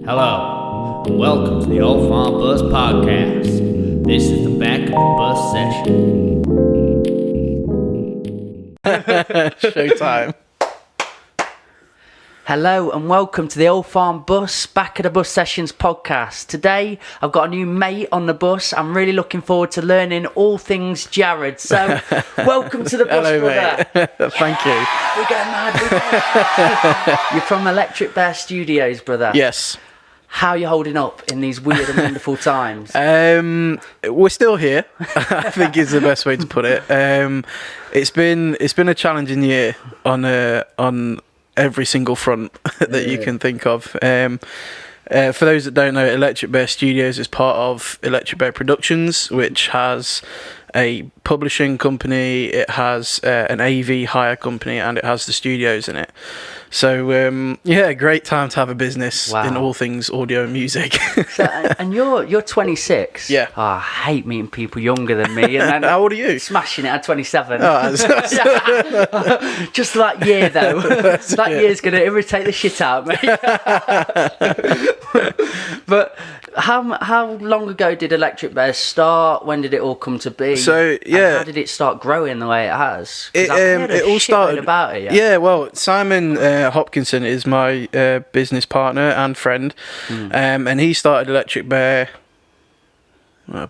Hello, and welcome to the Old Farm Bus Podcast. This is the back of the bus session. Showtime. Hello and welcome to the Old Farm Bus, Back of the Bus Sessions podcast. Today I've got a new mate on the bus. I'm really looking forward to learning all things Jared. So welcome to the bus, Hello, brother. mate. Thank you. We're getting mad. You're from Electric Bear Studios, brother. Yes. How are you holding up in these weird and wonderful times? We're still here. I think is the best way to put it. It's been a challenging year on every single front that you can think of. For those that don't know, Electric Bear Studios is part of Electric Bear Productions, which has a publishing company, it has an AV hire company, and it has the studios in it. So great time to have a business in all things audio and music. And you're 26. Yeah. Oh, I hate meeting people younger than me. And then How old are you? Smashing it at 27. Oh, Just that year though. That year's going to irritate the shit out of me. But how long ago did Electric Bear start? When did it all come to be? So And how did it start growing the way it has? 'Cause I've heard it all started about it. Yeah, well, Simon Hopkinson is my business partner and friend, and he started Electric Bear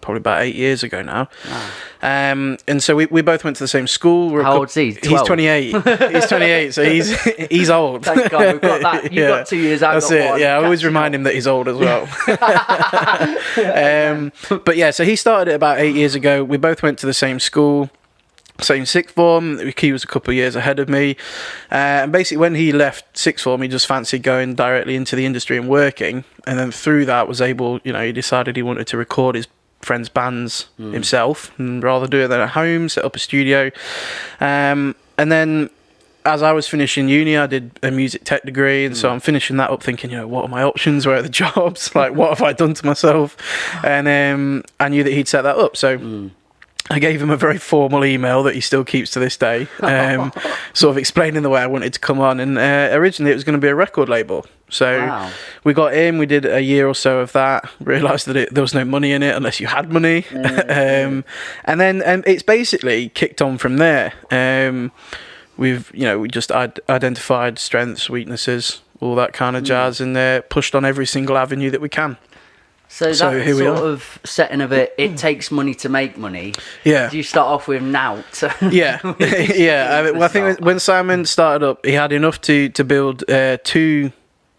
probably about 8 years ago now. Wow. And so we both went to the same school. How old's he? 12? He's 28. He's 28, so he's old. Thank God, we've got that. You've got 2 years, I've That's got it. one. Yeah, I always remind him that he's old as well. But yeah, so he started it about 8 years ago. We both went to the same school, same sixth form. He was a couple of years ahead of me. And basically when he left sixth form, he just fancied going directly into the industry and working. And then through that was able, he decided he wanted to record his friends' bands himself and rather do it than at home, set up a studio. And then as I was finishing uni, I did a music tech degree, and so I'm finishing that up thinking, what are my options? Where are the jobs? Like, what have I done to myself? And I knew that he'd set that up, so I gave him a very formal email that he still keeps to this day, sort of explaining the way I wanted to come on. And originally it was going to be a record label. So we got in, we did a year or so of that, realised that there was no money in it unless you had money. And then it's basically kicked on from there. We just identified strengths, weaknesses, all that kind of jazz, and pushed on every single avenue that we can. So that here we sort are. of setting of it takes money to make money. Yeah. Do you start off with nout? Yeah. Yeah. I think when Simon started up, he had enough to build two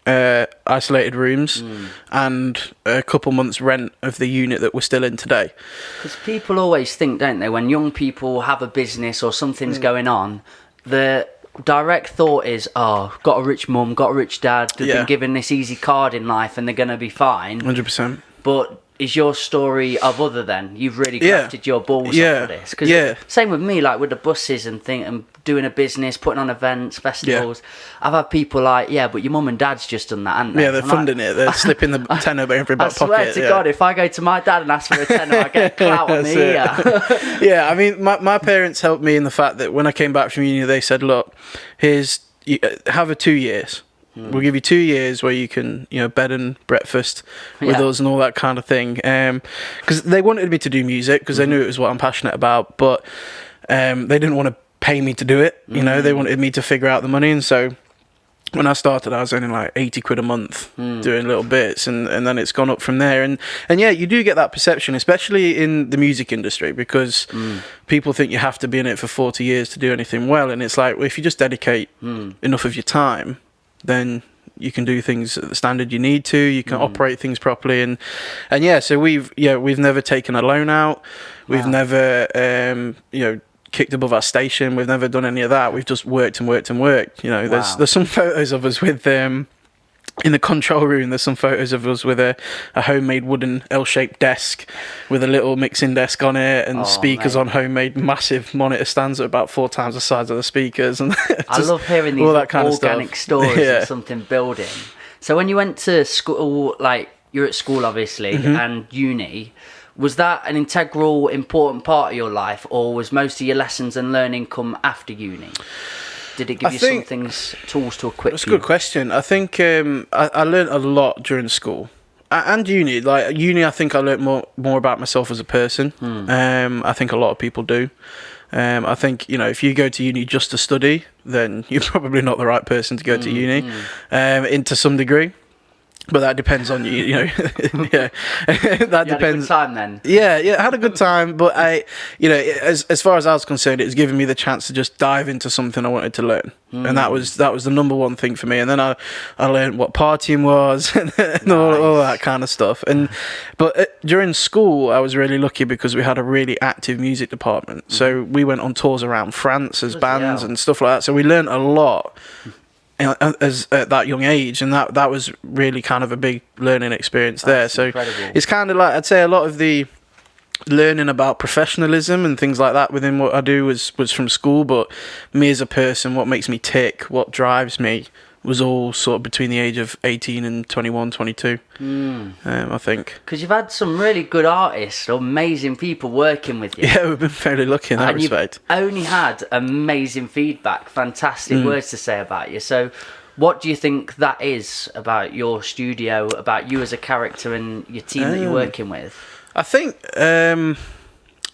isolated rooms and a couple months rent of the unit that we're still in today. Because people always think, don't they, when young people have a business or something's going on, the direct thought is, got a rich mum, got a rich dad, they've been given this easy card in life and they're going to be fine. 100%. But is your story of other then? You've really crafted your balls off of this. Because same with me, like with the buses and doing a business, putting on events, festivals. I've had people like, but your mum and dad's just done that, haven't they? Yeah, they're funding it. They're slipping the tenner over every back pocket. I swear to God, if I go to my dad and ask for a tenner, I get clout on the ear. Yeah, I mean, my parents helped me in the fact that when I came back from uni, they said, look, have a 2 years. We'll give you 2 years where you can, bed and breakfast with us and all that kind of thing. Because they wanted me to do music because they knew it was what I'm passionate about, but they didn't want to pay me to do it. They wanted me to figure out the money. And so when I started, I was earning like 80 quid a month doing little bits, and then it's gone up from there. And yeah, you do get that perception, especially in the music industry, because people think you have to be in it for 40 years to do anything well. And it's like, well, if you just dedicate enough of your time, then you can do things at the standard you need to. You can operate things properly, and so we've never taken a loan out. We've never kicked above our station. We've never done any of that. We've just worked and worked and worked. There's some photos of us with in the control room. There's some photos of us with a homemade wooden L-shaped desk with a little mixing desk on it and speakers on homemade massive monitor stands that are about 4 times the size of the speakers. And I love hearing these organic stories of something building. So when you went to school, like you're at school obviously, and uni, was that an integral, important part of your life, or was most of your lessons and learning come after uni? Did it give you some things, tools to equip you? That's a good question. I think I learned a lot during school. And uni. Like uni, I think I learned more about myself as a person. I think a lot of people do. I think, you know, if you go to uni just to study, then you're probably not the right person to go to uni, into some degree. But that depends on you, you know. Yeah, that depends. Had a good time then. Yeah, I had a good time. But as far as I was concerned, it was giving me the chance to just dive into something I wanted to learn, and that was the number one thing for me. And then I learned what partying was and all that kind of stuff. But during school, I was really lucky because we had a really active music department. So we went on tours around France as bands and stuff like that. So we learned a lot. As at that young age, and that was really kind of a big learning experience there. So incredible. It's kind of like, I'd say a lot of the learning about professionalism and things like that within what I do was from school, but me as a person, what makes me tick, what drives me, was all sort of between the age of 18 and 21, 22, I think. Because you've had some really good artists, amazing people working with you. Yeah, we've been fairly lucky in that respect. You've only had amazing feedback, fantastic words to say about you. So what do you think that is about your studio, about you as a character and your team that you're working with? I think...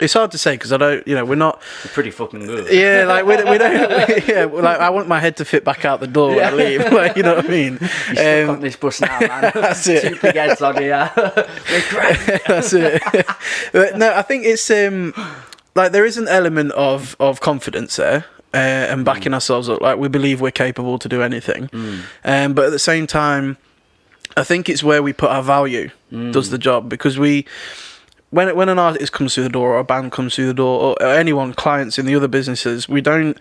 it's hard to say because I don't, we're not... You're pretty fucking good. Yeah, like, we don't... like, I want my head to fit back out the door when I leave, like, you know what I mean? You're stuck on this bus now, man. That's it. 2 big heads on here. That's it. No, I think it's, like, there is an element of confidence there. And backing ourselves up, like we believe we're capable to do anything. But at the same time, I think it's where we put our value does the job, because when an artist comes through the door, or a band comes through the door, or anyone, clients in the other businesses, we don't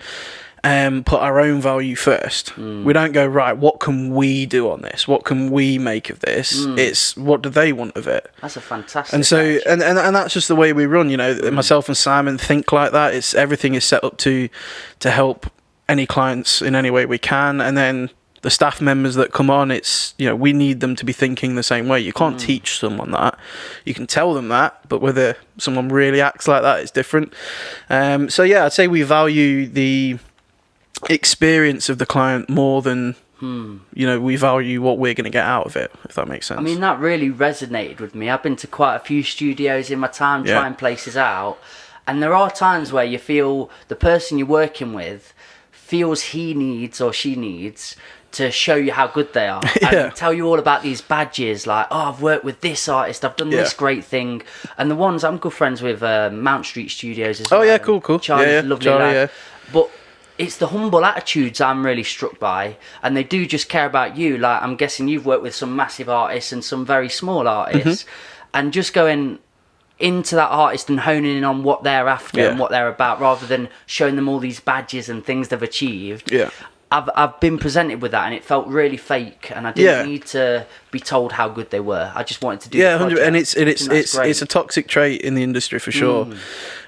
put our own value first. We don't go, right, what can we do on this? What can we make of this? It's what do they want of it? That's a fantastic. And so, and that's just the way we run. Myself and Simon think like that. It's everything is set up to help any clients in any way we can, and then the staff members that come on, it's, we need them to be thinking the same way. You can't teach someone that. You can tell them that, but whether someone really acts like that, it's different. So yeah, I'd say we value the experience of the client more than we value what we're going to get out of it, if that makes sense. I mean, that really resonated with me. I've been to quite a few studios in my time trying places out, and there are times where you feel the person you're working with feels he needs or she needs to show you how good they are and tell you all about these badges, like, oh, I've worked with this artist, I've done this great thing. And the ones I'm good friends with, Mount Street Studios as well. Oh yeah, cool. Charlie's a lovely lad. But it's the humble attitudes I'm really struck by, and they do just care about you. Like, I'm guessing you've worked with some massive artists and some very small artists, and just going into that artist and honing in on what they're after and what they're about, rather than showing them all these badges and things they've achieved. I've been presented with that, and it felt really fake, and I didn't need to be told how good they were. I just wanted to do the project. And it's a toxic trait in the industry for sure.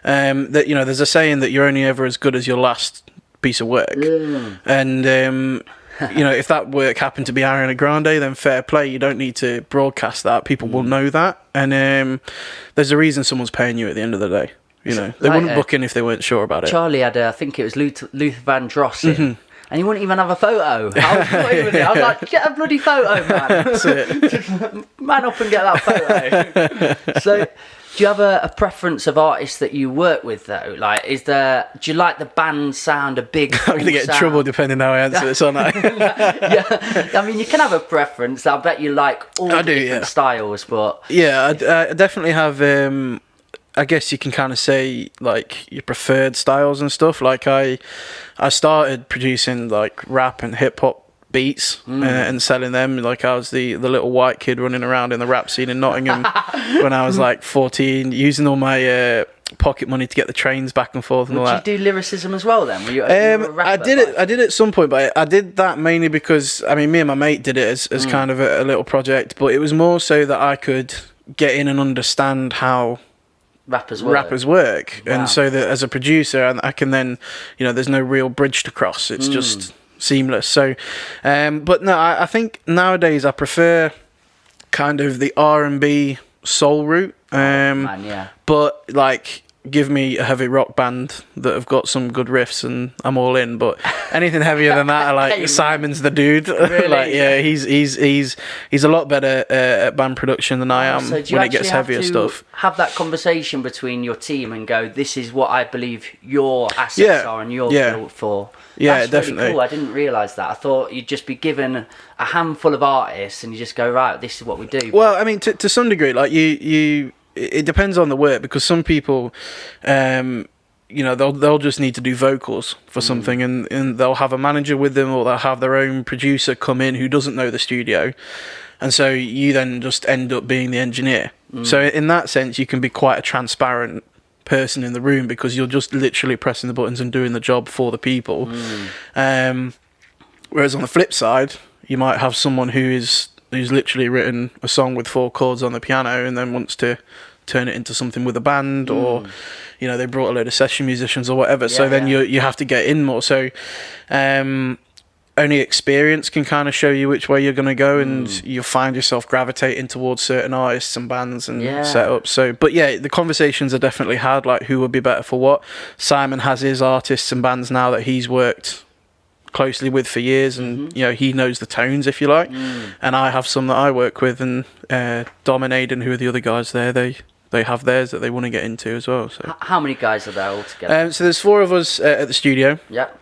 That there's a saying that you're only ever as good as your last piece of work, and if that work happened to be Ariana Grande, then fair play. You don't need to broadcast that. People will know that, and there's a reason someone's paying you at the end of the day. They wouldn't book in if they weren't sure about it. Charlie had, I think it was Luther Vandross in. And he wouldn't even have a photo. I was like, get a bloody photo, man. That's it. Man up and get that photo. So, do you have a preference of artists that you work with, though? Like, do you like the band sound, a big I'm going to get in trouble depending how I answer this, aren't I? I mean, you can have a preference. I bet you like all the different styles, but... Yeah, I definitely have... I guess you can kind of say like your preferred styles and stuff. Like I started producing like rap and hip hop beats and selling them. Like I was the little white kid running around in the rap scene in Nottingham when I was like 14, using all my pocket money to get the trains back and forth and all that. Did you do lyricism as well then? Were you a rapper? I did at some point, but I did that mainly because me and my mate did it as kind of a little project, but it was more so that I could get in and understand how rappers work. Wow. And so that as a producer, I can then, there's no real bridge to cross. It's just seamless. So, but no, I think nowadays I prefer kind of the R&B soul route. But like give me a heavy rock band that have got some good riffs and I'm all in. But anything heavier than that, like Simon's the dude. Really? Like, yeah, he's a lot better at band production than I am So when it gets heavier stuff. Have that conversation between your team and go, this is what I believe your assets are and you're built for. Yeah, That's definitely. Really cool. I didn't realise that. I thought you'd just be given a handful of artists and you just go, right, this is what we do. Well, I mean, to some degree, like it depends on the work, because some people, they'll just need to do vocals for something, and they'll have a manager with them, or they'll have their own producer come in who doesn't know the studio, and so you then just end up being the engineer. So in that sense, you can be quite a transparent person in the room, because you're just literally pressing the buttons and doing the job for the people. Whereas on the flip side, you might have someone who's literally written a song with 4 chords on the piano and then wants to turn it into something with a band, or they brought a load of session musicians or whatever. So then you have to get in more. So only experience can kind of show you which way you're going to go, and you'll find yourself gravitating towards certain artists and bands and setups. So, but yeah, the conversations are definitely had, like who would be better for what. Simon has his artists and bands now that he's worked closely with for years, and he knows the tones, if you like. And I have some that I work with, and Dom and Aidan, who are the other guys there, they have theirs that they want to get into as well. So how many guys are there all together? So there's 4 of us at the studio. Yep.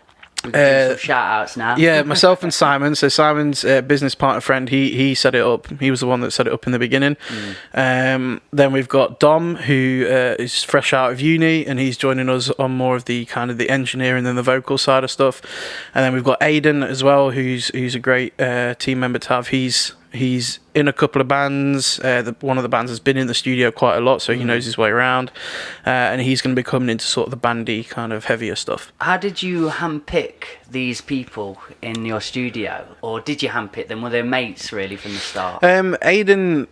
We can do some shout outs now. Yeah, myself and Simon. So Simon's business partner friend, he set it up. He was the one that set it up in the beginning. Then we've got Dom, who is fresh out of uni, and he's joining us on more of the kind of the engineering and the vocal side of stuff. And then we've got Aidan as well, who's a great team member to have. He's in a couple of bands. One of the bands has been in the studio quite a lot, so he knows his way around. And he's going to be coming into sort of the bandy kind of heavier stuff. How did you handpick these people in your studio? Or did you handpick them? Were they mates really from the start? Aidan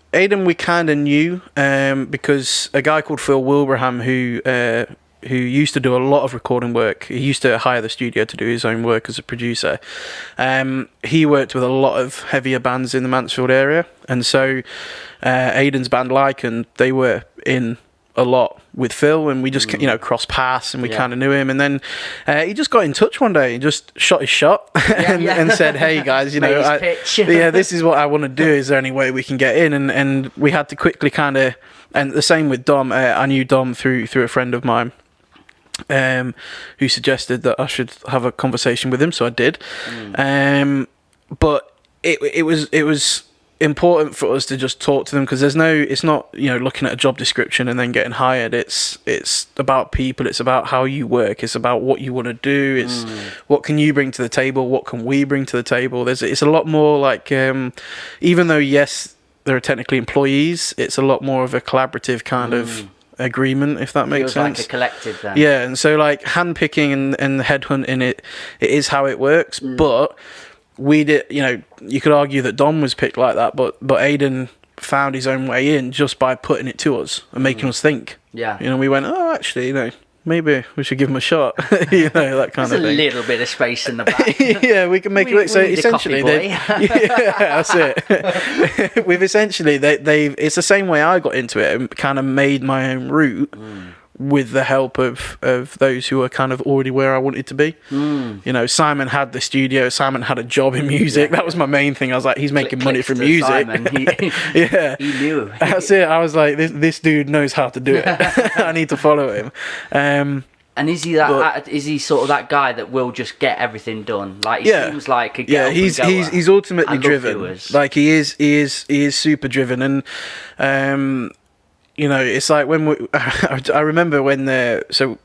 we kind of knew, because a guy called Phil Wilbraham, who used to do a lot of recording work. He used to hire the studio to do his own work as a producer. He worked with a lot of heavier bands in the Mansfield area, and so Aidan's band Lycan, they were in a lot with Phil, and we just crossed paths, and we kind of knew him. And then he just got in touch one day and just shot his shot and said, "Hey guys, this is what I want to do. Is there any way we can get in?" And we had to quickly kind of, and the same with Dom. I knew Dom through a friend of mine, who suggested that I should have a conversation with him, so I did. But it was important for us to just talk to them, because it's not looking at a job description and then getting hired. It's about people. It's about how you work. It's about what you want to do. It's what can you bring to the table, what can we bring to the table. It's a lot more like, even though yes they're technically employees, it's a lot more of a collaborative kind of agreement, if that makes sense. Like a collective then. Yeah, and so like handpicking and headhunting, it is how it works. But we did, you could argue that Dom was picked like that, but Aidan found his own way in just by putting it to us and making us think. Yeah. We went, oh, actually, maybe we should give him a shot. That kind of thing. There's a little bit of space in the back. Yeah, we can make it work. So essentially, that's it. We've essentially, it's the same way I got into it and kind of made my own route with the help of those who were kind of already where I wanted to be. Simon had the studio. Simon had a job in music. That was my main thing. I was like, he's making money from music. Simon. He knew. That's it. I was like, this dude knows how to do it. I need to follow him. And is he is he sort of that guy that will just get everything done? Like he seems like a he's ultimately driven. Like he is super driven, and it's like when I remember when so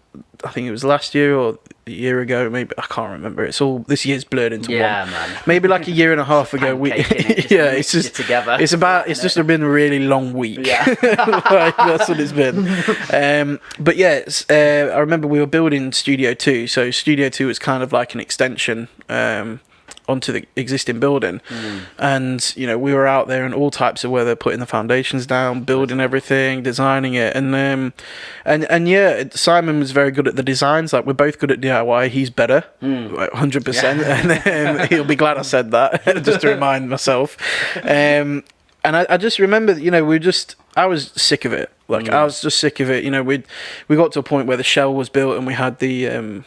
I think it was last year or a year ago, maybe I can't remember. It's all this year's blurred into one. Man. Maybe like a year and a half ago. It's just together. It's just been a really long week. Yeah, like, that's what it's been. But yeah, I remember we were building Studio 2. So Studio 2 was kind of like an extension onto the existing building, and we were out there in all types of weather, putting the foundations down, building everything, designing it, and Simon was very good at the designs. Like, we're both good at DIY. He's better, 100%, and he'll be glad I said that just to remind myself. And I just remember, I was sick of it. Like I was just sick of it. You know, we got to a point where the shell was built and we had the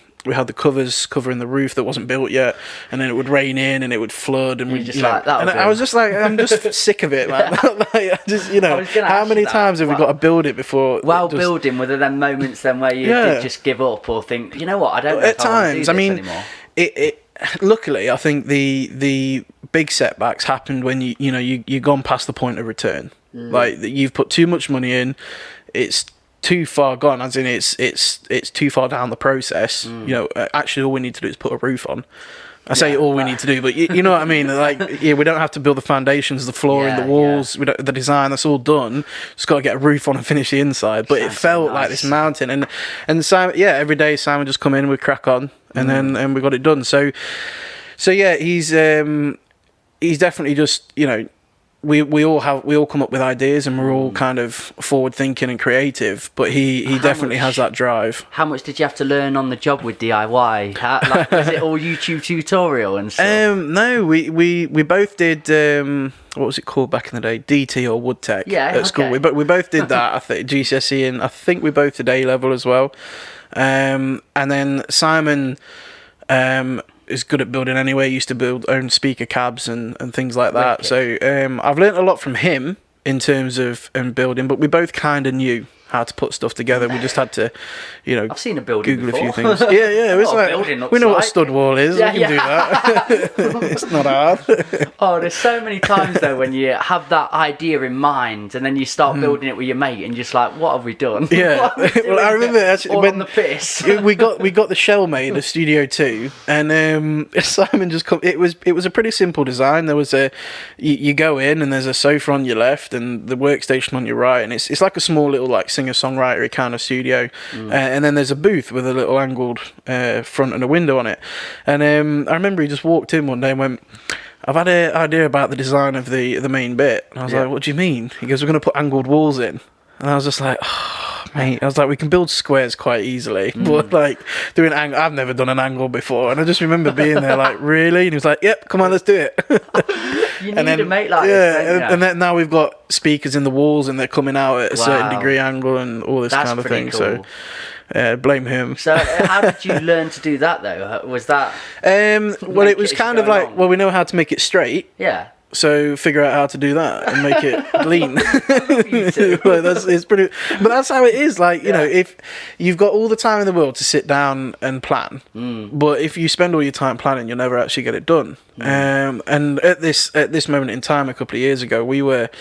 covers covering the roof that wasn't built yet, and then it would rain in and it would flood, and I was just like, I'm just sick of it, man. Like, I just, how many times have we got to build it before? Building, were there then moments then where you did just give up or think, you know what, I don't know if I want to do this anymore? Luckily, I think the big setbacks happened when you've gone past the point of return. Like you've put too much money in, it's too far gone, as in it's too far down the process. Actually all we need to do is put a roof on. I say all we need to do, but you know what I mean. Like, we don't have to build the foundations, the flooring, the walls, the design. That's all done. Just got to get a roof on and finish the inside. But it felt like this mountain, and Simon, every day Simon just come in, we crack on, and then we got it done. So he's definitely just we all come up with ideas, and we're all kind of forward thinking and creative, but he definitely has that drive. How much did you have to learn on the job with DIY? Was it all YouTube tutorial and stuff? No, we both did what was it called back in the day, DT or wood tech at school. We both did that. I think GCSE, and I think we both did A level as well. And then Simon is good at building anyway. He used to build own speaker cabs and things like that. Wicked. So I've learnt a lot from him in terms of building, but we both kind of knew how to put stuff together. We just had to, I've seen a building Google before. a few things. It was like, we know what a stud wall is. We can do that. It's not hard. There's so many times though when you have that idea in mind and then you start building it with your mate and just like, what have we done? Yeah. Well, I remember actually when the piss. we got the shell made of Studio 2, and Simon just come. It was a pretty simple design. There was you go in and there's a sofa on your left and the workstation on your right, and it's like a small little like singer-songwriter kind of studio, and then there's a booth with a little angled front and a window on it. And I remember he just walked in one day and went, I've had an idea about the design of the main bit. And I was like, what do you mean? He goes, we're going to put angled walls in. And I was just like, mate, I was like, we can build squares quite easily, but like doing angle, I've never done an angle before. And I just remember being there like, really? And he was like, yep, come on, let's do it. You need to make like this, and then now we've got speakers in the walls and they're coming out at a certain degree angle and all this kind of thing. Cool. So blame him. So how did you learn to do that though? Was that well, it was kind of like, we know how to make it straight. Yeah. So figure out how to do that and make it lean. But that's how it is. Like, if you've got all the time in the world to sit down and plan, but if you spend all your time planning, you'll never actually get it done. And at this moment in time, a couple of years ago, we were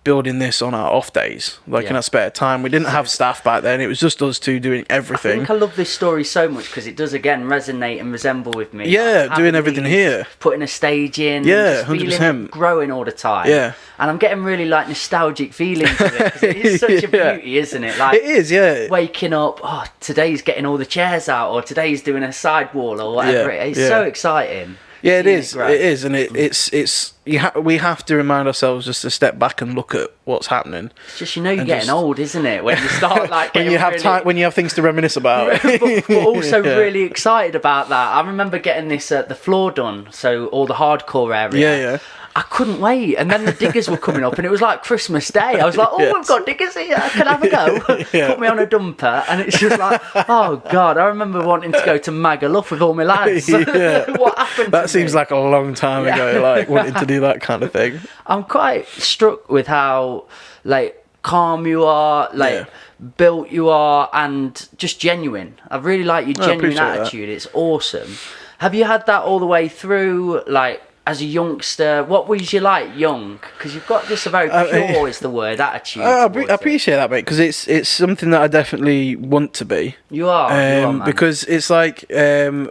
building this on our off days, in our spare time. We didn't have staff back then. It was just us two doing everything. I think I love this story so much because it does again resonate and resemble with me. Yeah, doing everything here, putting a stage in. Yeah, 100%. Growing all the time. Yeah, and I'm getting really like nostalgic feelings of it because it is such a beauty, isn't it? Like, it is, yeah. Waking up, today's getting all the chairs out, or today's doing a sidewall, or whatever. It's so exciting. Yeah, it is. It is, and it's we have to remind ourselves just to step back and look at what's happening. It's just you're getting old, isn't it? When you start like when you have time, when you have things to reminisce about, but also really excited about that. I remember getting this the floor done, so all the hardcore area. Yeah. I couldn't wait, and then the diggers were coming up, and it was like Christmas Day. I was like, we've got diggers here, can I have a go? Put me on a dumper, and it's just like, oh God, I remember wanting to go to Magaluf with all my lads. What happened that seems like a long time ago, like wanting to do that kind of thing. I'm quite struck with how like calm you are, like built you are, and just genuine. I really like your genuine attitude. It's awesome. Have you had that all the way through, like, as a youngster? What was you like young? Because you've got just a very pure is the word, attitude. I appreciate that, mate, because it's something that I definitely want to be. You are, man. Because it's like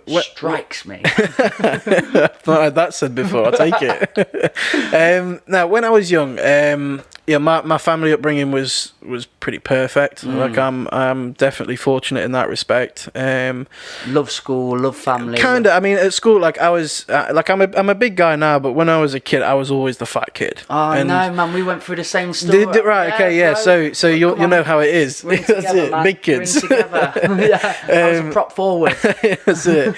strikes me. I've not had that said before. I'll take it. Now, when I was young, my family upbringing was pretty perfect. Like I'm definitely fortunate in that respect. Love school, love family. Kinda. I mean, at school, like I was, I'm a big guy now, but when I was a kid, I was always the fat kid. Oh no, man, we went through the same story. Right? Okay, yeah. So you'll know how it is. That's together, it. Man. Big kids. I was a prop forward. That's it.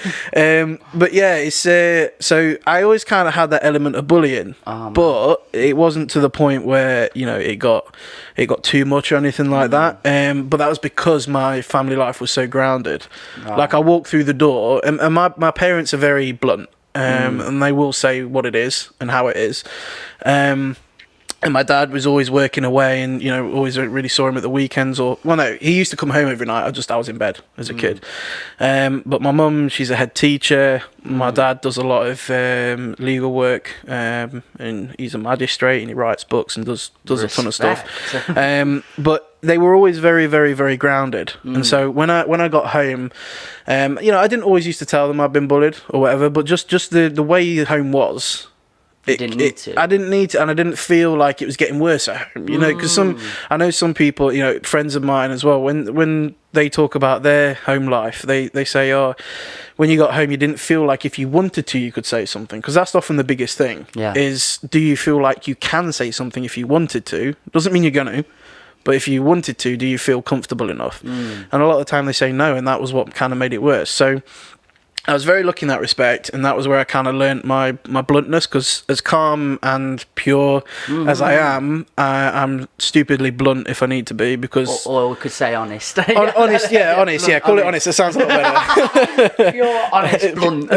But yeah, it's so I always kind of had that element of bullying, but it wasn't to the point where it got too much or anything like that. But that was because my family life was so grounded. Right. Like I walked through the door, and my parents are very blunt, and they will say what it is and how it is. And my dad was always working away, and always really saw him at the weekends. He used to come home every night. I was in bed as a kid. But my mum, she's a head teacher. My dad does a lot of legal work, and he's a magistrate, and he writes books and does a ton of stuff. But they were always very, very, very grounded. And so when I got home, I didn't always used to tell them I'd been bullied or whatever, but just the way home was. I didn't need to, and I didn't feel like it was getting worse at home, because I know some people, friends of mine as well, when they talk about their home life, they say, oh, when you got home, you didn't feel like if you wanted to, you could say something, because that's often the biggest thing, is do you feel like you can say something if you wanted to? Doesn't mean you're going to, but if you wanted to, do you feel comfortable enough? And a lot of the time they say no, and that was what kind of made it worse. So I was very lucky in that respect, and that was where I kind of learnt my bluntness, because as calm and pure as I am, I'm stupidly blunt if I need to be, because... Or we could say honest. Honest, call it honest, it sounds a lot better. Pure, honest, blunt.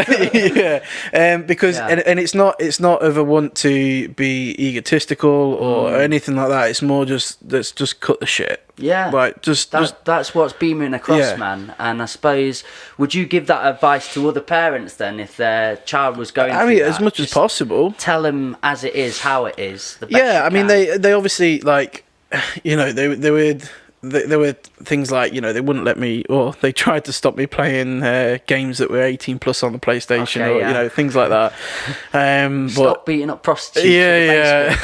Because, and it's not of a want to be egotistical or anything like that, it's more just, let's just cut the shit. Yeah, like that's what's beaming across, man. And I suppose, would you give that advice to other parents then, if their child was going? I mean, as much as possible. Tell them as it is, how it is. I mean, they obviously there were things like, they wouldn't let me, or they tried to stop me playing games that were 18 plus on the PlayStation, or things like that. Stop beating up prostitutes. Yeah.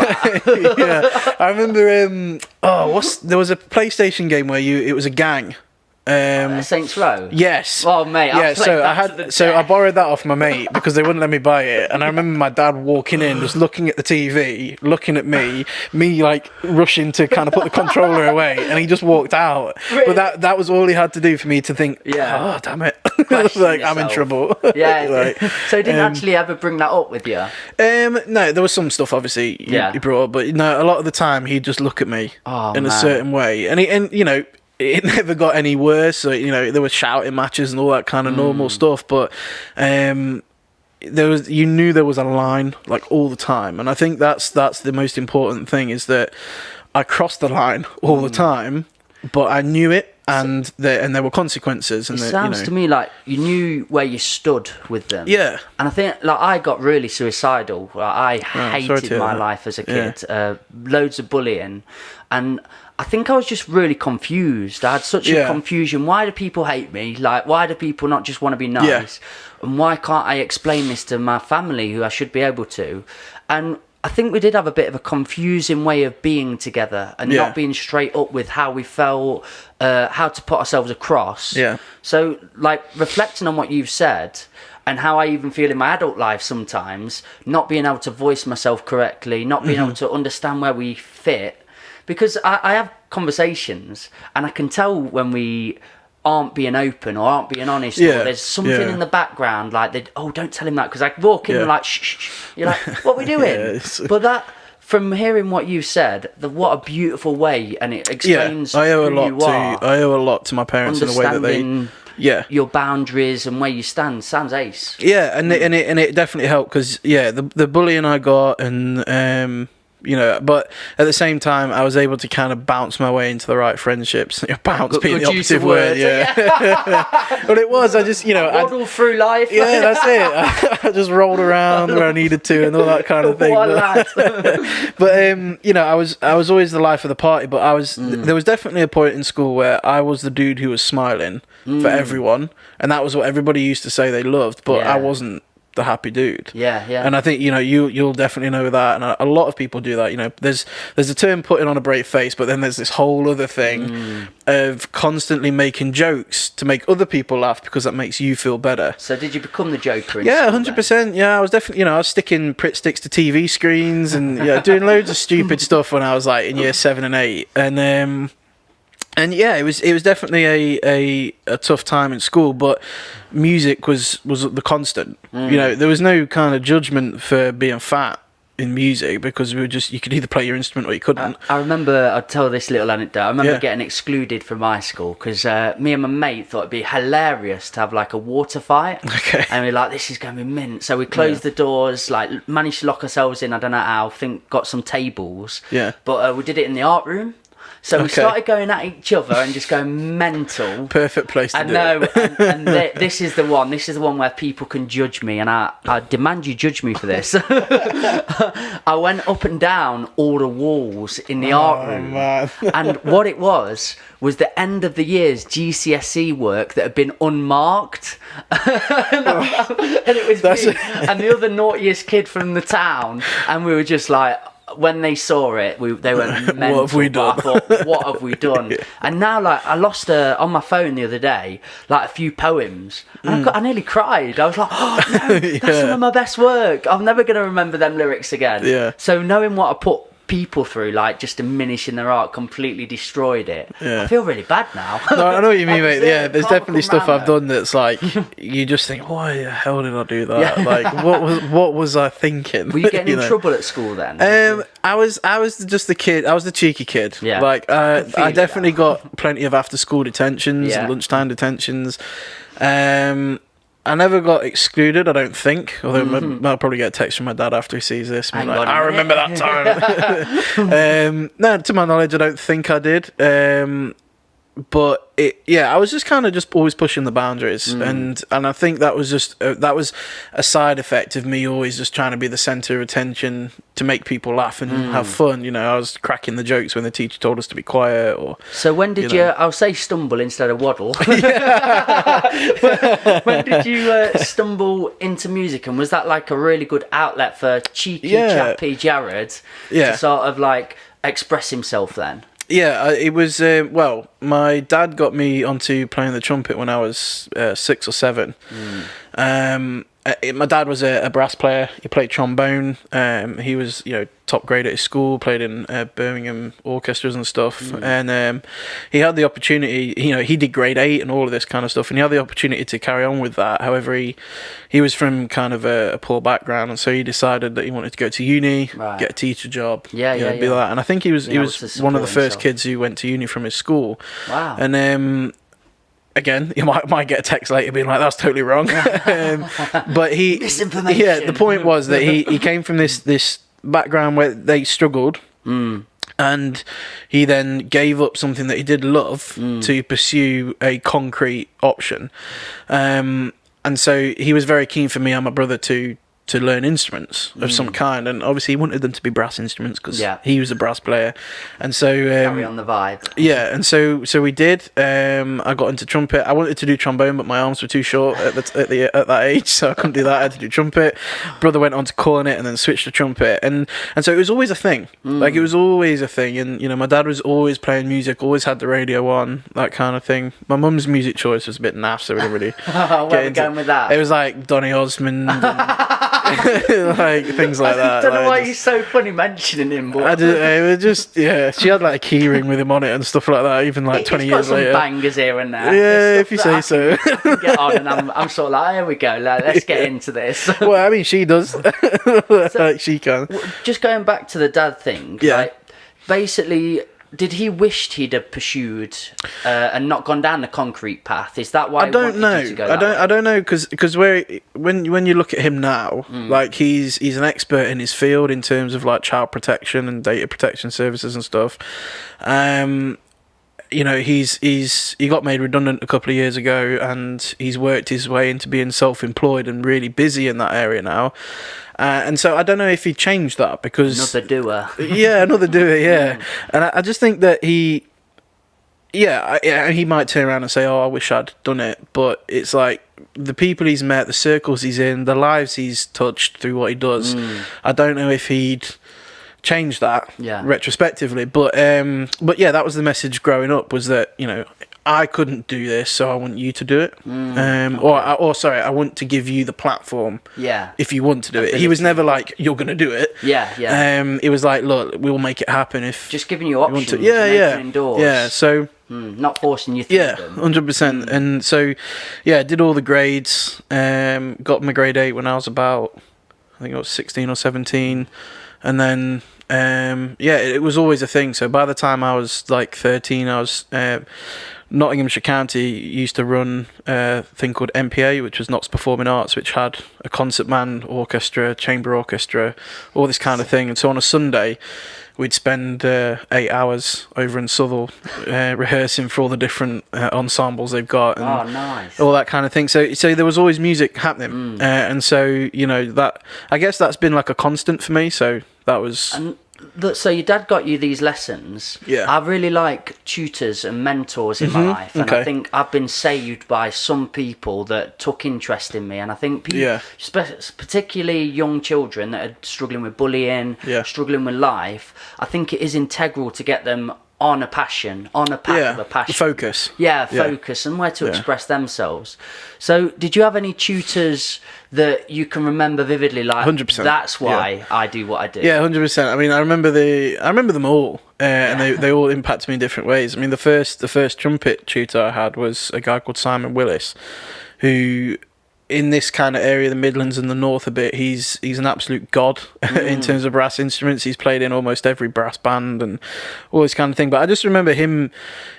I remember. There was a PlayStation game where it was a gang. Saints Row. Yes. Oh mate, I borrowed that off my mate because they wouldn't let me buy it, and I remember my dad walking in, just looking at the TV, looking at me like rushing to kind of put the controller away, and he just walked out. Really? But that was all he had to do for me to think, oh damn it, like I'm in trouble. Yeah. So he didn't actually ever bring that up with you? No, there was some stuff obviously he brought up, but no, a lot of the time he'd just look at me in a certain way, and it never got any worse. So, there were shouting matches and all that kind of normal stuff, but you knew there was a line like all the time, and I think that's the most important thing, is that I crossed the line all the time, but I knew it, and there were consequences. And it sounds to me like you knew where you stood with them. Yeah, and I think I got really suicidal. I hated my life as a kid. Loads of bullying, and I think I was just really confused. I had such a confusion. Why do people hate me? Like, why do people not just want to be nice? Yeah. And why can't I explain this to my family, who I should be able to? And I think we did have a bit of a confusing way of being together, and not being straight up with how we felt, how to put ourselves across. Yeah. So, reflecting on what you've said, and how I even feel in my adult life sometimes, not being able to voice myself correctly, not being able to understand where we fit. Because I have conversations, and I can tell when we aren't being open or aren't being honest, or there's something in the background, like, don't tell him that, because I walk in and like, shh. You're like, what are we doing? But that, from hearing what you said, what a beautiful way, and it explains I owe a lot to my parents in the way that they... your boundaries and where you stand. Sounds ace. Yeah, and it definitely helped, because the bullying I got, and but at the same time I was able to kind of bounce my way into the right friendships. Bounce being the operative word. But it was, I just waddle through life. Yeah, that's it. I just rolled around where I needed to and all that kind of thing. But I was always the life of the party, but there was definitely a point in school where I was the dude who was smiling for everyone, and that was what everybody used to say they loved, but I wasn't the happy dude. And I think you'll definitely know that, and a lot of people do that. There's a term putting on a brave face, but then there's this whole other thing of constantly making jokes to make other people laugh, because that makes you feel better. So did you become the joker in 100%. I was definitely, I was sticking Pritt sticks to TV screens and doing loads of stupid stuff when I was like in year 7 and 8, and it was definitely a tough time in school, but music was the constant. There was no kind of judgment for being fat. in music because we were just, you could either play your instrument or you couldn't. I remember, I'll tell this little anecdote. I remember getting excluded from my school because me and my mate thought it'd be hilarious to have like a water fight. Okay. And we were like, this is going to be mint. So we closed the doors, like managed to lock ourselves in. I don't know how, I think got some tables. Yeah. But we did it in the art room. So we started going at each other and just going mental. Perfect place to do it. And this is the one. This is the one where people can judge me, and I demand you judge me for this. I went up and down all the walls in the art room, man. And what it was the end of the year's GCSE work that had been unmarked, and it was me and the other naughtiest kid from the town, and we were just like. When they saw it, they went mental. What have we done? I thought, what have we done? And now, like, I lost on my phone the other day, like a few poems, and I nearly cried. I was like, oh no, that's some of my best work. I'm never gonna remember them lyrics again. Yeah. So knowing what I put people through, like just diminishing their art, completely destroyed it. I feel really bad now. No, I know what you mean, mate. Yeah, there's definitely stuff I've done that's like you just think, why the hell did I do that? Like, what was I thinking? Were you getting in trouble at school then? I was just the kid. I was the cheeky kid. Yeah. Like I definitely got plenty of after school detentions and lunchtime detentions. I never got excluded, I don't think. Although I'll probably get a text from my dad after he sees this. Like, I remember that time. No, to my knowledge, I don't think I did. But I was just kind of just always pushing the boundaries, and I think that was just that was a side effect of me always just trying to be the center of attention to make people laugh and have fun. You know, I was cracking the jokes when the teacher told us to be quiet. Or so when did you? I'll say stumble instead of waddle. When did you stumble into music, and was that like a really good outlet for cheeky chappy Jared to sort of like express himself then? Yeah, it was, well, my dad got me onto playing the trumpet when I was 6 or 7. My dad was a brass player. He played trombone. He was, top grade at his school, played in Birmingham orchestras and stuff. And he had the opportunity, he did grade 8 and all of this kind of stuff. And he had the opportunity to carry on with that. However, he was from kind of a poor background. And so he decided that he wanted to go to uni, get a teacher job. Be like that. And I think he was one of the first kids who went to uni from his school. Wow. And again, you might get a text later being like, that's totally wrong. But the point was that he came from this background where they struggled, and he then gave up something that he did love to pursue a concrete option. And so he was very keen for me and my brother to learn instruments of some kind, and obviously he wanted them to be brass instruments because he was a brass player, and so carry on the vibe. And so we did. I got into trumpet. I wanted to do trombone, but my arms were too short at that age, so I couldn't do that. I had to do trumpet. Brother went on to cornet and then switched to trumpet, and so it was always a thing. Like, it was always a thing, and my dad was always playing music, always had the radio on, that kind of thing. My mum's music choice was a bit naff, so we didn't really where are we going with that? It was like Donny Osmond like things like that. I don't know why he's so funny mentioning him, but it was just she had like a key ring with him on it and stuff like that, even like 20 years later. He's got some bangers here and there. Yeah, if you say so. Get on, and I'm sort of like, here we go, let's get into this. Well, I mean, she does. Like, she can. Just going back to the dad thing, like, basically, did he wished he'd have pursued and not gone down the concrete path? Is that why? I don't know. I don't know because when you look at him now, like he's an expert in his field in terms of like child protection and data protection services and stuff. He got made redundant a couple of years ago, and he's worked his way into being self-employed and really busy in that area now. And so I don't know if he changed that because another doer. Another doer. Yeah, and I just think that he might turn around and say, "Oh, I wish I'd done it," but it's like the people he's met, the circles he's in, the lives he's touched through what he does. I don't know if he'd change that retrospectively, but that was the message growing up, was that I couldn't do this, so I want you to do it. I want to give you the platform. If you want to do it. He was never like, you're going to do it. It was like, look, we'll make it happen if just giving you options. You want to. Indoors. Yeah. So not forcing you through them. 100%. And so did all the grades. Got my grade 8 when I was about, I think I was 16 or 17. and then it was always a thing. So by the time I was like 13, I was Nottinghamshire County used to run a thing called NPA, which was Notts Performing Arts, which had a concert band, orchestra, chamber orchestra, all this kind of thing. And so on a Sunday, we'd spend 8 hours over in Southall rehearsing for all the different ensembles they've got, and nice, all that kind of thing. So there was always music happening, and so that, I guess that's been like a constant for me. So that was. So your dad got you these lessons. Yeah. I really like tutors and mentors in my life, and I think I've been saved by some people that took interest in me. And I think people, particularly young children that are struggling with bullying, struggling with life, I think it is integral to get them on a passion, on a path of a passion. Focus. Focus, and where to express themselves. So did you have any tutors that you can remember vividly, like 100%. That's why I do what I do? Yeah, 100%. I mean, I remember them all, and they all impacted me in different ways. I mean, the first trumpet tutor I had was a guy called Simon Willis, who, in this kind of area, the Midlands and the North a bit, he's an absolute god in terms of brass instruments. He's played in almost every brass band and all this kind of thing. But I just remember him,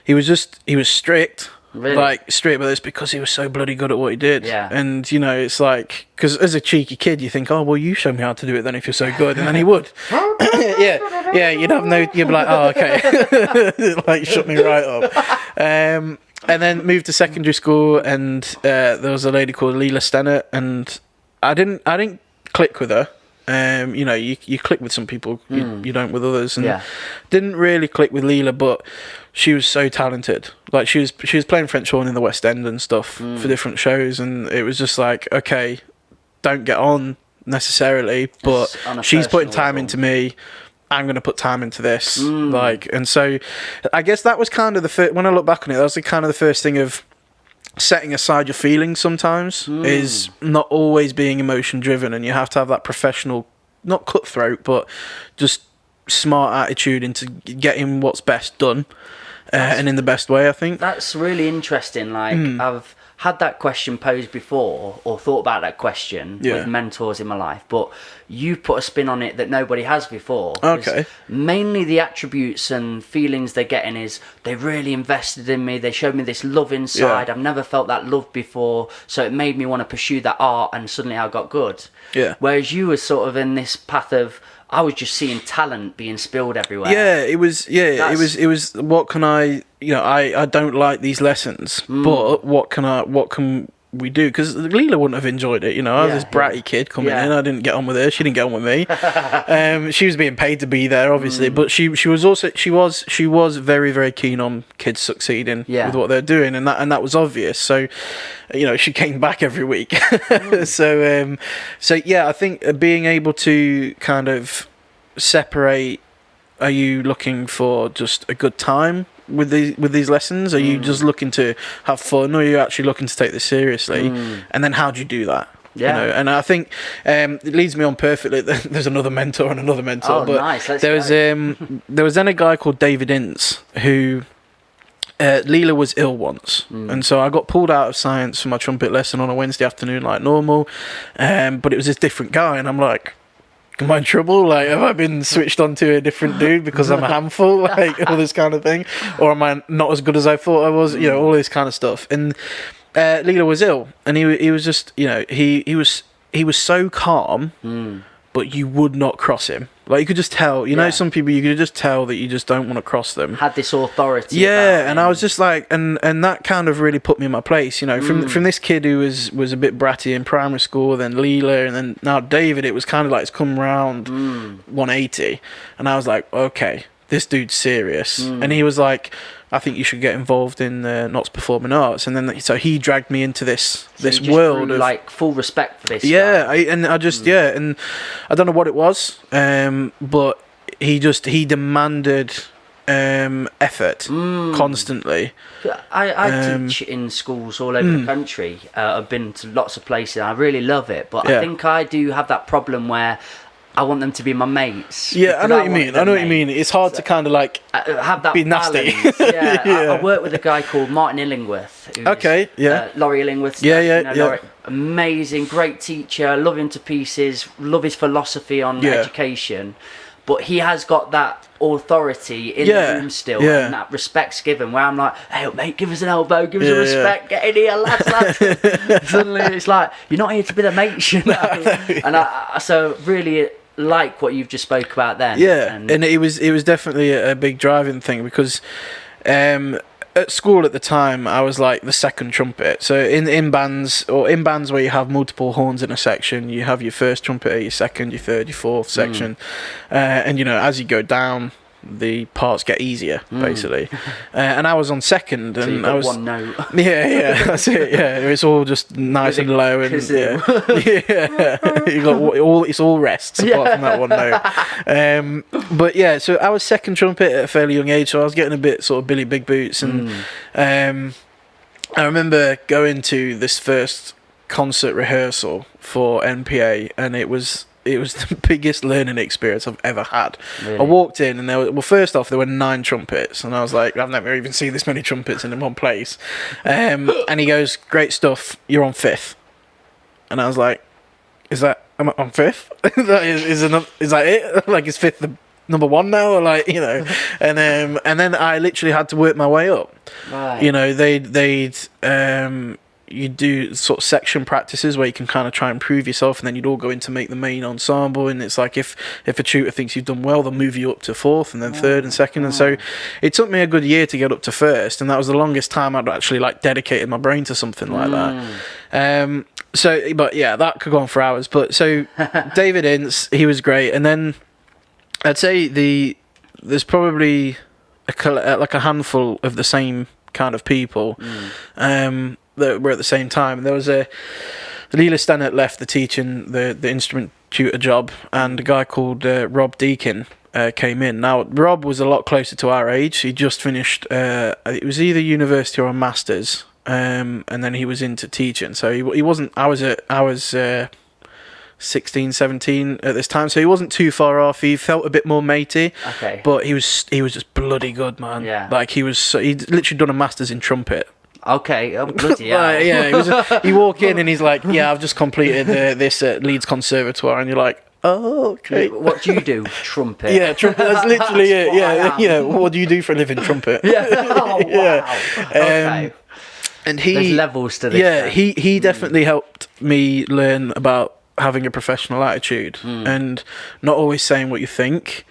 he was strict. Really? Like, strict, but it's because he was so bloody good at what he did. Yeah. And, it's like, because as a cheeky kid, you think, oh, well, you show me how to do it then if you're so good. And then he would. You'd be like, oh, okay. Like, shut me right up. And then moved to secondary school, and there was a lady called Leela Stennett, and I didn't click with her. You click with some people, you don't with others, and didn't really click with Leela, but she was so talented. Like, she was playing French horn in the West End and stuff for different shows, and it was just like, okay, don't get on necessarily, but she's putting time into me. I'm going to put time into this, and so I guess that was kind of when I look back on it, that was kind of the first thing of setting aside your feelings. Sometimes is not always being emotion driven, and you have to have that professional, not cutthroat, but just smart attitude into getting what's best done, and in the best way. I think that's really interesting. Like, I've had that question posed before, or thought about that question with mentors in my life, but you put a spin on it that nobody has before. Okay. Mainly the attributes and feelings they're getting is they really invested in me, they showed me this love inside, I've never felt that love before, so it made me want to pursue that art, and suddenly I got good. Yeah. Whereas you were sort of in this path of, I was just seeing talent being spilled everywhere. Yeah, it was what can I don't like these lessons, but what can we do? Because Leela wouldn't have enjoyed it. I was this bratty kid coming in. I didn't get on with her. She didn't get on with me. She was being paid to be there, obviously, but she was very, very keen on kids succeeding with what they're doing, and that was obvious. So, she came back every week. So I think being able to kind of separate. Are you looking for just a good time with these lessons? Are you just looking to have fun, or are you actually looking to take this seriously? And then how do you do that? And I think it leads me on perfectly. There's another mentor and another mentor. Nice. There was then a guy called David Ince who. Leela was ill once, and so I got pulled out of science for my trumpet lesson on a Wednesday afternoon like normal, but it was this different guy, and I'm like, am I in trouble? Like, have I been switched on to a different dude because I'm a handful? Like, all this kind of thing. Or am I not as good as I thought I was? All this kind of stuff. And Leela was ill, and he was just, he was so calm, but you would not cross him. Like, you could just tell, some people, you could just tell that you just don't want to cross them. Had this authority. Yeah, and I was just like, and that kind of really put me in my place, from this kid who was a bit bratty in primary school, then Leela, and then now David, it was kind of like it's come round 180. And I was like, okay, this dude's serious. And he was like, I think you should get involved in Notts Performing Arts, and then so he dragged me into this world of like full respect for this. Yeah, and I don't know what it was, but he demanded effort constantly. I teach in schools all over the country. I've been to lots of places. I really love it, but I think I do have that problem where I want them to be my mates. Yeah, I know what you mean. I know what you mean. It's hard to kind of like have that be nasty. Yeah, yeah. I work with a guy called Martin Illingworth. Okay, yeah. Laurie Illingworth. Yeah. Amazing, great teacher. Love him to pieces. Love his philosophy on education. But he has got that authority in the room still, and that respect's given. Where I'm like, hey, mate, give us an elbow, give us a respect, get in here, lads. Suddenly it's like, you're not here to be the mates, you know. And I so really like what you've just spoke about then. Yeah, and it was definitely a big driving thing because at school at the time I was like the second trumpet. So in bands where you have multiple horns in a section, you have your first trumpeter, your second, your third, your fourth section, and as you go down, the parts get easier basically. And I was on second, and so you've got I was one note. Yeah, that's it. Yeah, it's all just nice and low, and you got it's all rests apart from that one note. But yeah, so I was second trumpet at a fairly young age, so I was getting a bit sort of Billy Big Boots, and I remember going to this first concert rehearsal for NPA, and it was the biggest learning experience I've ever had. Really? I walked in and first off there were 9 trumpets, and I was like, I've never even seen this many trumpets in one place. And he goes, great stuff, you're on 5th. And I was like, am I on 5th? is that it? Like, is 5th the number 1 now? Or like, and then I literally had to work my way up. Right. They'd you do sort of section practices where you can kind of try and prove yourself, and then you'd all go in to make the main ensemble. And it's like if a tutor thinks you've done well, they'll move you up to 4th and then 3rd and 2nd. And so it took me a good year to get up to 1st, and that was the longest time I'd actually like dedicated my brain to something like that. So, but yeah, that could go on for hours. But so David Ince, he was great, and then I'd say there's probably like a handful of the same kind of people. That were at the same time. There was Leela Stennett left the teaching, the instrument tutor job, and a guy called Rob Deakin came in. Now Rob was a lot closer to our age. He just finished it was either university or a master's, and then he was into teaching. So he wasn't. I was 16, 17 at this time, so he wasn't too far off. He felt a bit more matey, but he was just bloody good, man. Like he'd literally done a master's in trumpet. Okay, bloody hell. You walk in and he's like, yeah, I've just completed this at Leeds Conservatoire, and you're like, oh, okay. What do you do? Trumpet. Yeah, trumpet. That's literally it. Yeah. What do you do for a living? Trumpet. Yeah. Oh, wow. Okay. And there's levels to this. Yeah, he definitely helped me learn about having a professional attitude and not always saying what you think,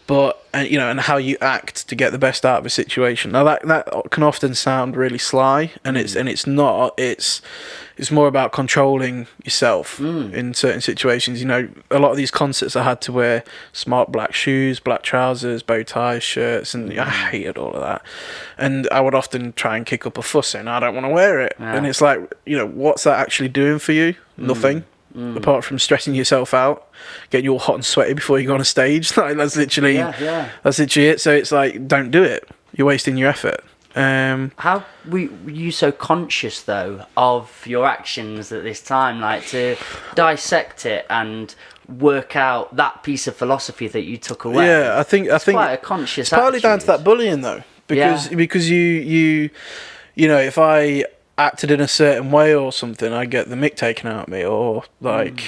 but and how you act to get the best out of a situation. Now that can often sound really sly, and it's not. It's more about controlling yourself in certain situations. A lot of these concerts I had to wear smart black shoes, black trousers, bow ties, shirts, and I hated all of that. And I would often try and kick up a fuss saying I don't want to wear it, and it's like, what's that actually doing for you? Nothing. Apart from stressing yourself out, getting you all hot and sweaty before you go on a stage. Like, that's literally it. So it's like, don't do it. You're wasting your effort. How were you so conscious though of your actions at this time, like to dissect it and work out that piece of philosophy that you took away? Yeah, I think quite a conscious. It's partly down to that bullying though, because you if I acted in a certain way or something, I get the mick taken out of me, or like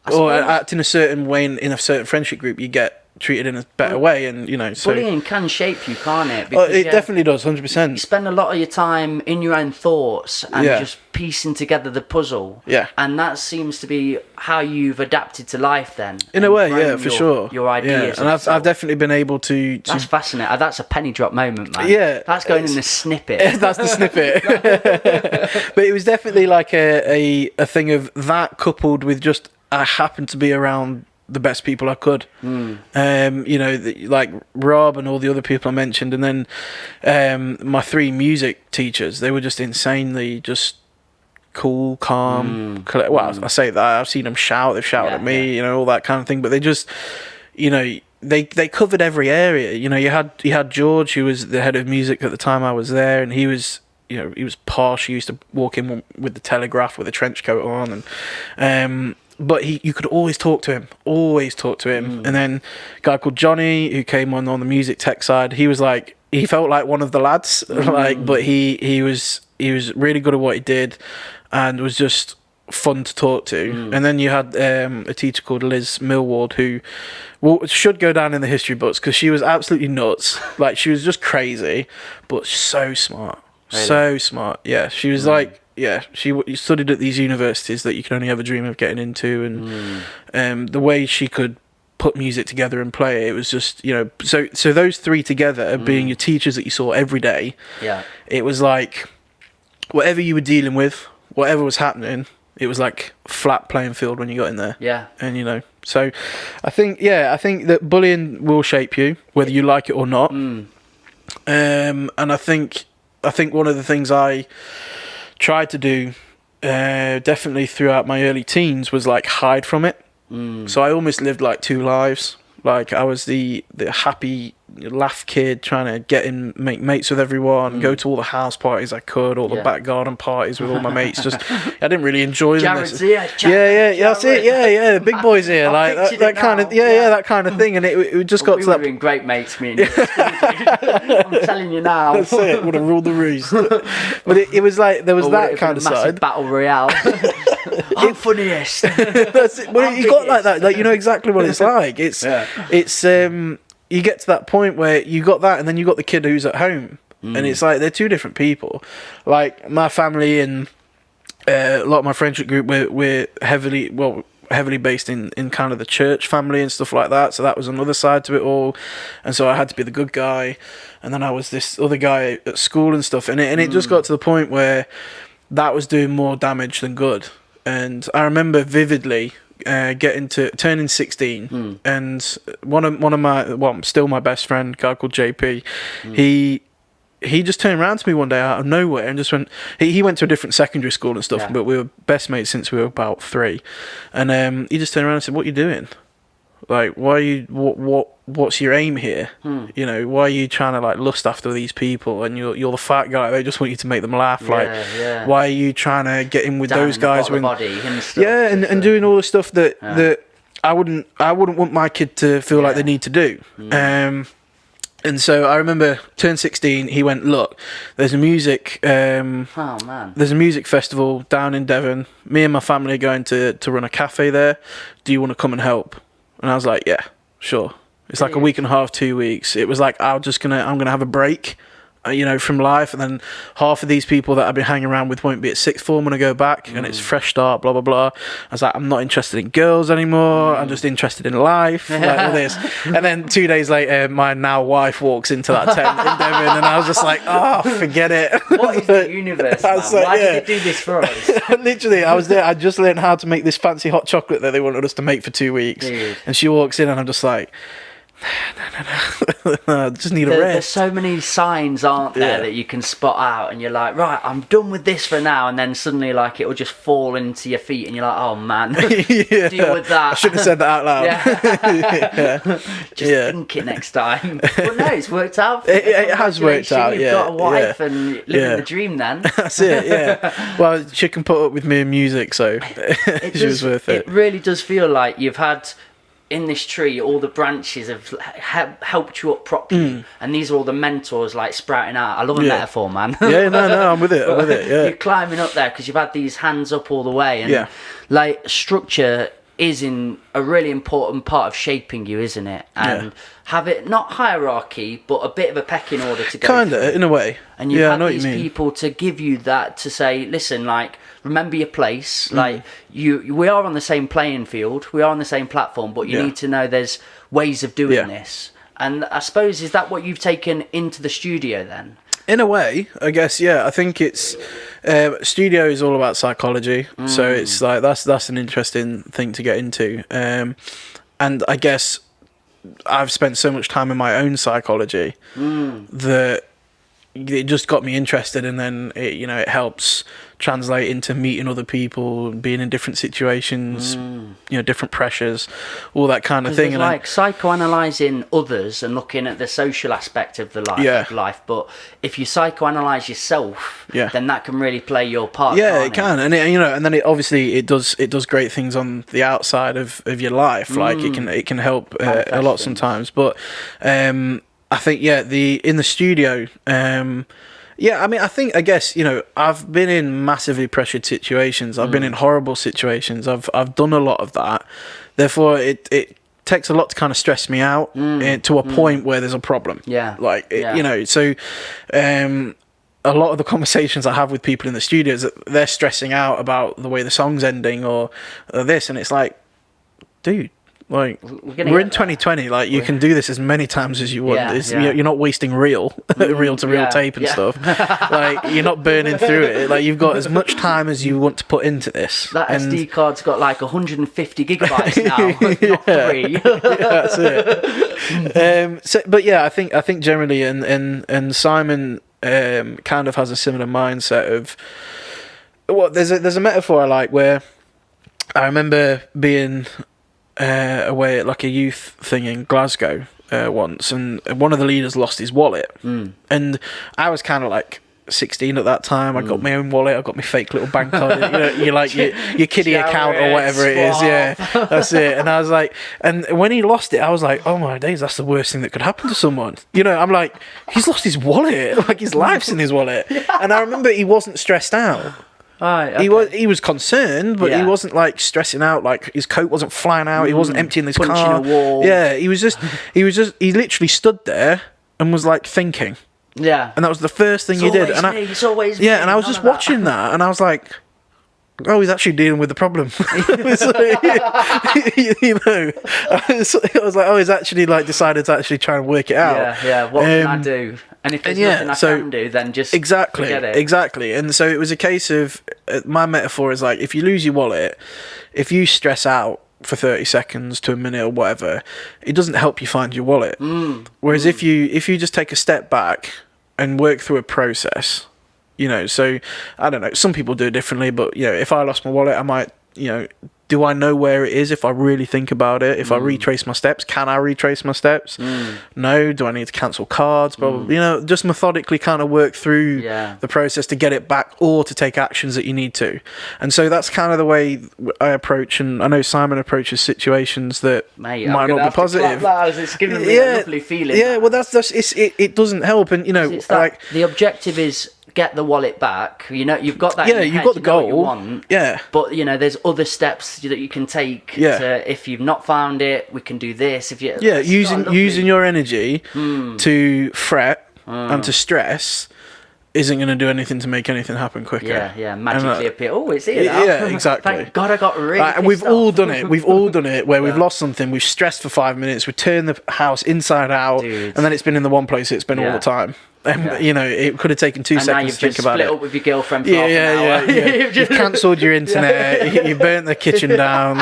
or act in a certain way in a certain friendship group, you get treated in a better way, and so bullying can shape you, can't it? Because, it definitely does, 100%. You spend a lot of your time in your own thoughts and just piecing together the puzzle, and that seems to be how you've adapted to life then, in a way, for sure, your ideas. And I've definitely been able to that's fascinating. That's a penny drop moment, man. That's going in the snippet. That's the snippet. But it was definitely like a thing of that, coupled with just I happened to be around the best people I could, like Rob and all the other people I mentioned, and then my 3 music teachers, they were just insanely just cool, calm. Well, I say that, I've seen them shout, they've shouted at me, all that kind of thing, but they just, they covered every area. You had George, who was the head of music at the time I was there, and he was posh. He used to walk in with the Telegraph with a trench coat on, and but you could always talk to him. And then a guy called Johnny, who came on the music tech side, he was like, he felt like one of the lads, but he was really good at what he did, and was just fun to talk to. And then you had a teacher called Liz Millward, who should go down in the history books because she was absolutely nuts. Like, she was just crazy, but so smart. Really? So smart. Yeah, she was like, she studied at these universities that you can only ever dream of getting into, and the way she could put music together and play it was just, so those three together being your teachers that you saw every day. It was like whatever you were dealing with, whatever was happening, it was like flat playing field when you got in there. And so I think that bullying will shape you whether you like it or not. And I think one of the things I tried to do definitely throughout my early teens was like hide from it. So I almost lived like two lives. Like, I was the happy laugh kid trying to get in, make mates with everyone, go to all the house parties I could, all the back garden parties with all my mates. Just, I didn't really enjoy them. Jared's here. That's it. Yeah, the big boys here, like that kind of, that kind of thing. And it just got to that. We were in great mates, me and you. I'm telling you now. That's it. Would have ruled the roost. But it was like there was that kind of side. Battle royale. I'm funniest. That's it. Well, you got like that. Like, you know exactly what it's like. It's you get to that point where you got that, and then you got the kid who's at home, and it's like they're two different people. Like, my family and a lot of my friendship group, we're heavily based in kind of the church family and stuff like that. So that was another side to it all, and so I had to be the good guy, and then I was this other guy at school and stuff, and it just got to the point where that was doing more damage than good. And I remember vividly turning 16, and one of my, still my best friend, a guy called JP, he just turned around to me one day out of nowhere and just went, he went to a different secondary school and stuff, but we were best mates since we were about 3, and he just turned around and said, "What are you doing? Like, why are you, what's your aim here? Why are you trying to like lust after these people, and you're the fat guy, they just want you to make them laugh, why are you trying to get in with those guys when and doing all the stuff that I wouldn't want my kid to feel like they need to do." And so I remember turned 16, he went, "Look, there's a music there's a music festival down in Devon. Me and my family are going to run a cafe there. Do you want to come and help?" And I was like, "Yeah, sure." It's like a week and a half, 2 weeks. It was like, I'm gonna have a break, from life, and then half of these people that I've been hanging around with won't be at sixth form when I go back, and it's fresh start, blah blah blah. I was like, I'm not interested in girls anymore. I'm just interested in life, like all this. And then 2 days later, my now wife walks into that tent in Devon, and I was just like, "Oh, forget it." What is the universe, man? Like, why did it do this for us? Literally, I was there. I just learned how to make this fancy hot chocolate that they wanted us to make for 2 weeks. Dude. And she walks in, and I'm just like, no, I just need a rest. There's so many signs, aren't there, that you can spot out, and you're like, right, I'm done with this for now, and then suddenly like it will just fall into your feet, and you're like, oh man, deal with that. I shouldn't have said that out loud. Just think it next time. But no, it's worked out. It has worked out. You've got a wife and living the dream then. That's it. Yeah. Well, she can put up with me in music, so she was worth it. It really does feel like you've had, in this tree, all the branches have helped you up properly, and these are all the mentors like sprouting out. I love a metaphor, man. No, I'm with it. Yeah, you're climbing up there because you've had these hands up all the way, and like structure is in a really important part of shaping you, isn't it? And have it not hierarchy, but a bit of a pecking order to go kinda through. In a way. And you've had these people to give you that, to say, listen, like, remember your place. Like, we are on the same playing field, we are on the same platform, but you need to know there's ways of doing this. And I suppose, is that what you've taken into the studio then? In a way, I guess, yeah. I think it's studio is all about psychology, so it's like that's an interesting thing to get into. And I guess I've spent so much time in my own psychology that it just got me interested, and then it helps translate into meeting other people, being in different situations, different pressures, all that kind of thing. And like psychoanalyzing others and looking at the social aspect of the life. But if you psychoanalyze yourself, then that can really play your part. Yeah, it can, and and then it does great things on the outside of your life. Like it can help a lot sometimes. But I think in the studio. I guess I've been in massively pressured situations. I've been in horrible situations. I've done a lot of that. Therefore, it takes a lot to kind of stress me out to a point where there's a problem. Yeah. So a lot of the conversations I have with people in the studio is that they're stressing out about the way the song's ending or this, and it's like, dude. Like we're in 2020, like you can do this as many times as you want. You're not wasting reel to reel tape and stuff. Like you're not burning through it. Like you've got as much time as you want to put into this. That SD card's got like 150 gigabytes now, not 3. That's it. I think generally, and Simon kind of has a similar mindset of. Well, there's a metaphor I like where I remember being. Away at like a youth thing in Glasgow once, and one of the leaders lost his wallet, and I was kind of like 16 at that time. I got my own wallet. I got my fake little bank card. You like your kiddie account or whatever it is. Yeah, that's it. And I was like, and when he lost it, I was like, oh my days, that's the worst thing that could happen to someone. I'm like, he's lost his wallet. Like his life's in his wallet. And I remember he wasn't stressed out. Right, okay. He was concerned, but he wasn't like stressing out. Like his coat wasn't flying out. He wasn't emptying his punching car. A wall. Yeah, he literally stood there and was like thinking. Yeah, and that was the first thing he did. And it's always me. And I was just watching that, and I was like, oh, he's actually dealing with the problem. I was like, oh, he's actually like decided to actually try and work it out. Yeah. What can I do? And if there's nothing I can do, then just forget it. Exactly. And so it was a case of my metaphor is like, if you lose your wallet, if you stress out for 30 seconds to a minute or whatever, it doesn't help you find your wallet. Whereas if you just take a step back and work through a process. So I don't know. Some people do it differently, but if I lost my wallet, I might, do I know where it is if I really think about it? If I retrace my steps, can I retrace my steps? No. Do I need to cancel cards? Probably. Just methodically kind of work through the process to get it back or to take actions that you need to. And so that's kind of the way I approach, and I know Simon approaches situations that might not be positive. It's giving me a lovely feeling. Yeah, well, that's it doesn't help, and like the objective is. Get the wallet back. You've got that. You've got the goal. You want, but there's other steps that you can take. To, if you've not found it, we can do this. If using your energy to fret and to stress isn't going to do anything to make anything happen quicker. Magically appear. Oh, it's here now. Yeah, exactly. Thank God I got really pissed we've off. all done it. We've all done it where we've lost something. We've stressed for 5 minutes. We turned the house inside out, and then it's been in the one place it's been all the time. It could have taken 2 seconds to think about it. And now you've just split up with your girlfriend for half an hour. You've cancelled your internet. You burnt the kitchen down.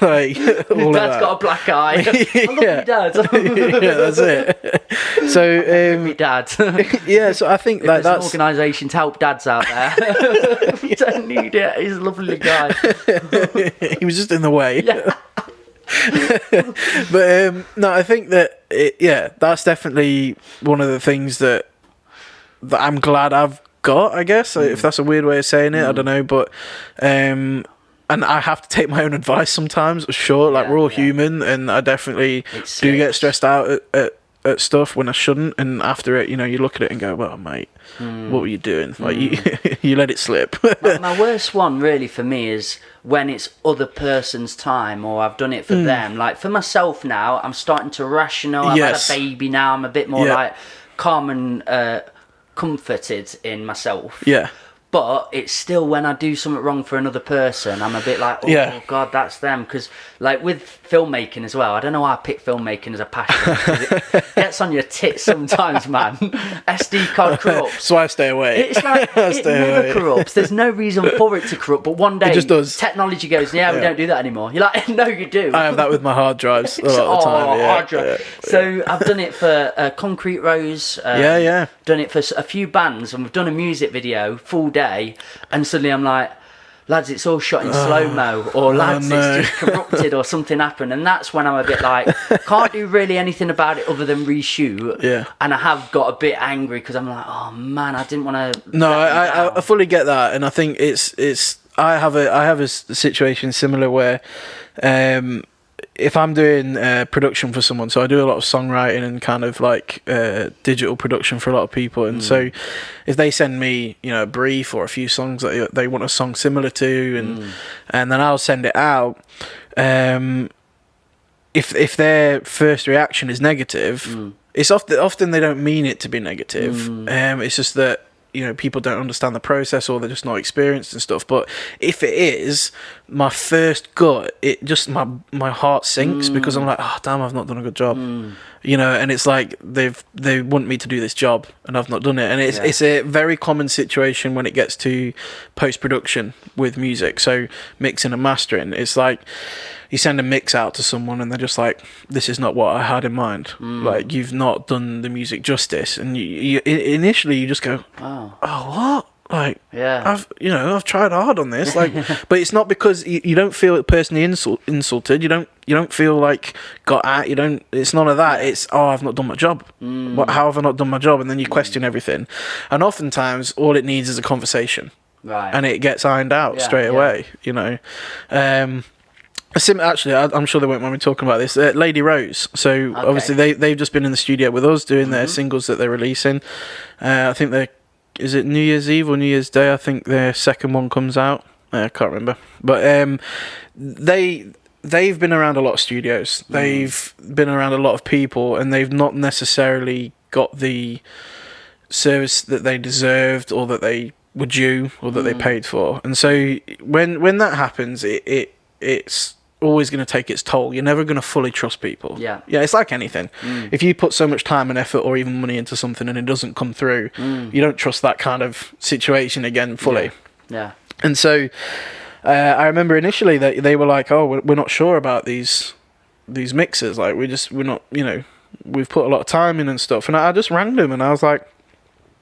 Like, all Dad's got a black eye. I love your dad. That's it. So, your dad. So I think that's an organisation to help dads out there. You don't need it. He's a lovely guy. He was just in the way. Yeah. But no, I think that that's definitely one of the things that I'm glad I've got, I guess, if that's a weird way of saying it. I don't know, but and I have to take my own advice sometimes, sure, like we're all human, and I definitely do get stressed out at stuff when I shouldn't, and after it, you look at it and go, well, mate, what were you doing? Like you let it slip. My worst one really for me is when it's other person's time, or I've done it for them. Like for myself now, I'm starting to rational. I've had a baby now. I'm a bit more like calm and comforted in myself. Yeah. But it's still, when I do something wrong for another person, I'm a bit like, oh God, that's them. Because like with filmmaking as well, I don't know why I pick filmmaking as a passion. 'Cause it gets on your tits sometimes, man. SD card corrupts. So I stay away. It's like, it never corrupts. There's no reason for it to corrupt. But one day, it just does. Technology goes, we don't do that anymore. You're like, no, you do. I have that with my hard drives a lot of the time. Hard drive. So I've done it for Concrete Rose. Done it for a few bands, and we've done a music video full day, and suddenly I'm like, lads, it's all shot in slow-mo, or lads, it's just corrupted, or something happened. And that's when I'm a bit like, can't do really anything about it other than reshoot. And I have got a bit angry because I'm like, oh man, I didn't want to. No, I fully get that, and I think it's I have a situation similar where if I'm doing production for someone, so I do a lot of songwriting and kind of like digital production for a lot of people, and so if they send me, you know, a brief or a few songs that they want a song similar to, and then I'll send it out. If their first reaction is negative, it's often they don't mean it to be negative. It's just that, you know, people don't understand the process, or they're just not experienced and stuff. But if it is, my first gut, it just my heart sinks because I'm like, oh damn, I've not done a good job. You know, and it's like they want me to do this job and I've not done it. And it's a very common situation when it gets to post-production with music. So mixing and mastering, it's like you send a mix out to someone and they're just like, this is not what I had in mind. Like, you've not done the music justice. And you initially you just go, oh what? Like, I've tried hard on this, like, but it's not because you don't feel personally insulted. You don't feel like got at. It's none of that. It's, I've not done my job. How have I not done my job? And then you question everything. And oftentimes, all it needs is a conversation, right? And it gets ironed out straight away. You know. Actually, I'm sure they won't mind me talking about this. Lady Rose. So obviously they've just been in the studio with us doing their singles that they're releasing. I think is it New Year's Eve or New Year's Day? I think their second one comes out. I can't remember. But they've been around a lot of studios. They've been around a lot of people, and they've not necessarily got the service that they deserved, or that they were due, or that they paid for. And so when that happens, it's always going to take its toll. You're never going to fully trust people. Yeah, it's like anything. If you put so much time and effort or even money into something and it doesn't come through, you don't trust that kind of situation again fully. Yeah. And so I remember initially that they were like, oh, we're not sure about these mixers, like we're not, you know, we've put a lot of time in and stuff. And I just rang them and I was like,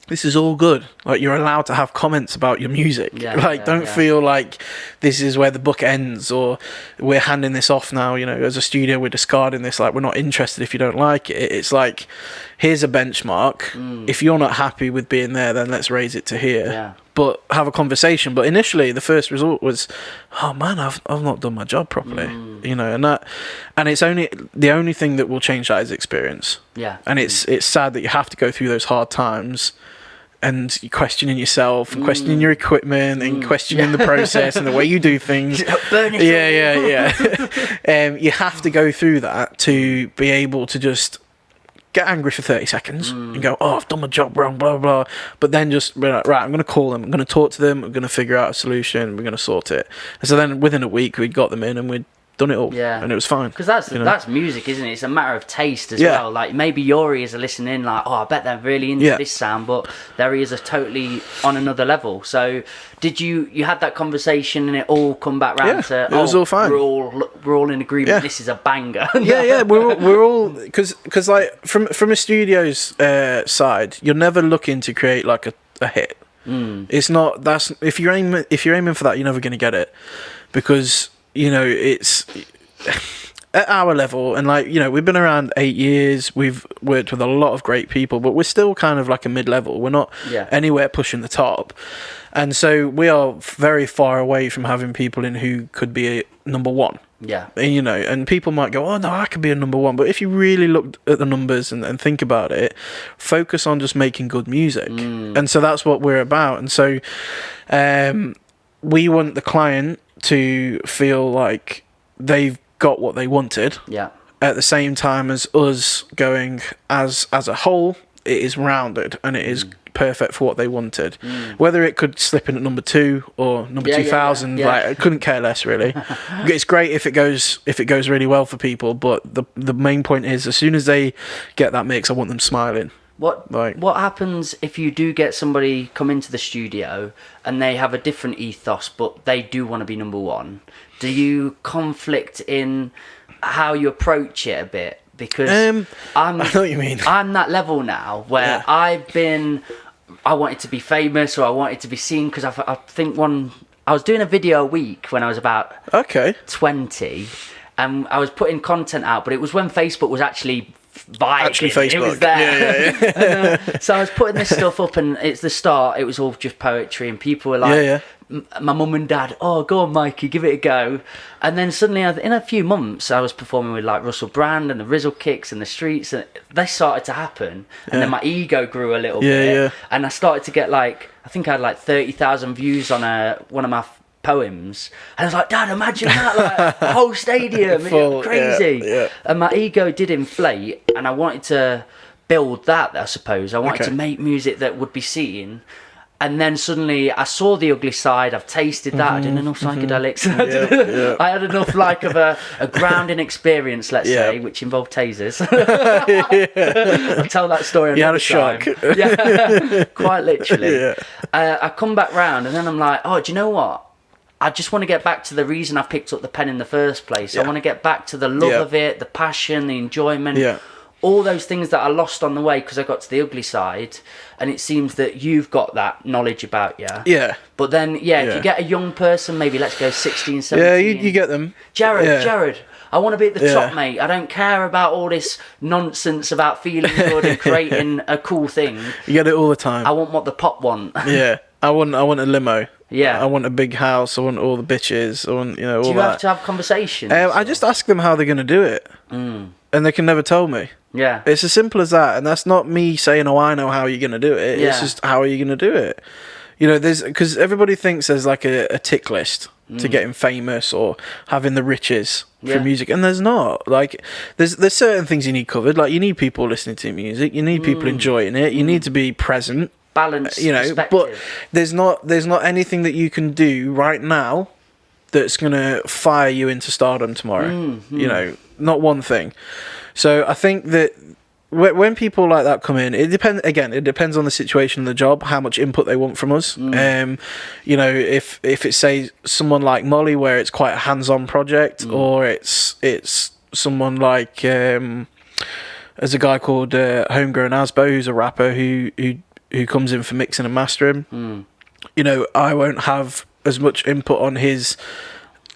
this is all good. Like, you're allowed to have comments about your music. Don't feel like this is where the book ends, or we're handing this off now, you know, as a studio, we're discarding this. Like, we're not interested if you don't like it. It's like, here's a benchmark. If you're not happy with being there, then let's raise it to here. Yeah. But have a conversation. But initially, the first result was, oh man, I've not done my job properly. You know, and it's the only thing that will change that is experience. Yeah. And it's sad that you have to go through those hard times, and you're questioning yourself, and questioning your equipment, and questioning the process and the way you do things. You have to go through that to be able to just get angry for 30 seconds and go, oh, I've done my job wrong, blah, blah, blah. But then just be like, right, I'm going to call them, I'm going to talk to them, I'm going to figure out a solution, we're going to sort it. And so then within a week, we'd got them in and we'd done it all, and it was fine. Because that's music, isn't it? It's a matter of taste as well. Like, maybe your ears are listening like, oh, I bet they're really into this sound, but their ears are totally on another level. So did you had that conversation and it all come back round to, it was all fine. We're all in agreement, this is a banger. we're all, because like from a studio's side, you're never looking to create like a hit. It's not, if you're aiming for that, you're never going to get it, because, you know, it's at our level, and like, you know, we've been around 8 years, we've worked with a lot of great people, but we're still kind of like a mid-level. We're not anywhere pushing the top, and so we are very far away from having people in who could be a number one. And, you know, and people might go, oh no, I could be a number one, but if you really look at the numbers and think about it, focus on just making good music. And so that's what we're about. And so we want the client to feel like they've got what they wanted, at the same time as us going, as a whole, it is rounded and it is perfect for what they wanted. Whether it could slip in at number 2 or number 2000, like I couldn't care less really. It's great if it goes really well for people, but the main point is, as soon as they get that mix, I want them smiling. What happens if you do get somebody come into the studio and they have a different ethos, but they do want to be number one? Do you conflict in how you approach it a bit? Because I know what you mean. I'm that level now where I wanted to be famous, or I wanted to be seen, because I think I was doing a video a week when I was about 20, and I was putting content out, but it was when Facebook was actually Facebook. It was there. And, so I was putting this stuff up, and it's the start. It was all just poetry, and people were like, my mum and dad, oh, go on, Mikey, give it a go. And then suddenly, in a few months, I was performing with like Russell Brand and the Rizzle Kicks and the Streets, and they started to happen. And then my ego grew a little bit, and I started to get I think I had like 30,000 views on one of my poems, and I was like, Dad, imagine that, like a whole stadium, full, crazy. And my ego did inflate, and I wanted to build that, I suppose. I wanted to make music that would be seen. And then suddenly I saw the ugly side. I've tasted that. I did enough psychedelics. I had enough of a grounding experience, let's say, which involved tasers. I'll tell that story another time. You had a shock. Quite literally. I come back round, and then I'm like, oh, do you know what? I just want to get back to the reason I picked up the pen in the first place. I want to get back to the love of it, the passion, the enjoyment, all those things that I lost on the way because I got to the ugly side. And it seems that you've got that knowledge about you. Yeah. But then, if you get a young person, maybe let's go 16, 17. Yeah, you get them. Jared, I want to be at the top, mate. I don't care about all this nonsense about feeling good and creating a cool thing. You get it all the time. I want what the pop want. I want a limo. Yeah. I want a big house. I want all the bitches. I want, all that. Do you have to have conversations? I just ask them how they're going to do it. And they can never tell me. Yeah. It's as simple as that. And that's not me saying, oh, I know how you're going to do it. It's just, how are you going to do it? Because everybody thinks there's like a tick list to getting famous or having the riches for music. And there's not. Like, there's certain things you need covered. Like, you need people listening to music. You need people enjoying it. You need to be present. Balance, but there's not anything that you can do right now that's going to fire you into stardom tomorrow. Not one thing. So I think that when people like that come in, it depends on the situation of the job, how much input they want from us. If it's, say, someone like Molly, where it's quite a hands-on project, or it's someone like there's a guy called Homegrown Asbo, who's a rapper who comes in for mixing and mastering. I won't have as much input on his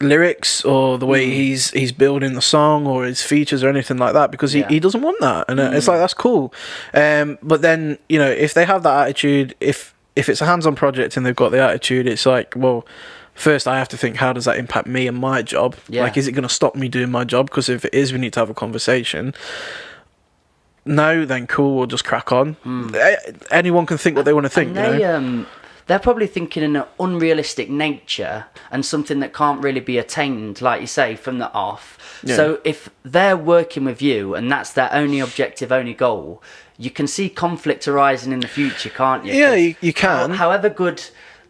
lyrics or the way he's building the song or his features or anything like that, because he doesn't want that, and it's like, that's cool. But then if they have that attitude, if it's a hands-on project and they've got the attitude, it's like, well, first I have to think, how does that impact me and my job? Like, is it going to stop me doing my job? Because if it is, we need to have a conversation. No, then cool, we'll just crack on. Anyone can think what they want to think. They're probably thinking in an unrealistic nature and something that can't really be attained, like you say, from the off. So if they're working with you and that's their only objective, only goal, you can see conflict arising in the future, can't you? Yeah, you can. However good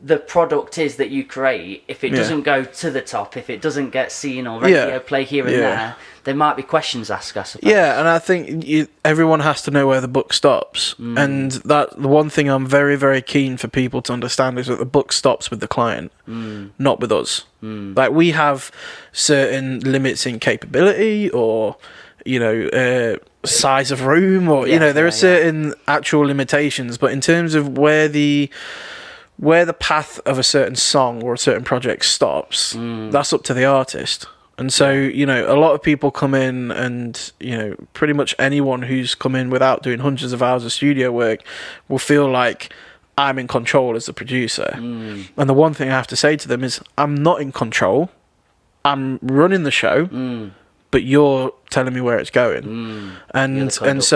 the product is that you create, if it doesn't go to the top, if it doesn't get seen or radio play here and there might be questions asked, I suppose. Yeah, and I think everyone has to know where the book stops. And that the one thing I'm very, very keen for people to understand is that the book stops with the client, not with us. Like, we have certain limits in capability, or size of room, or there are certain actual limitations. But in terms of where the path of a certain song or a certain project stops, that's up to the artist. And so, a lot of people come in and, pretty much anyone who's come in without doing hundreds of hours of studio work will feel like I'm in control as the producer. And the one thing I have to say to them is, I'm not in control. I'm running the show, but you're telling me where it's going. And that's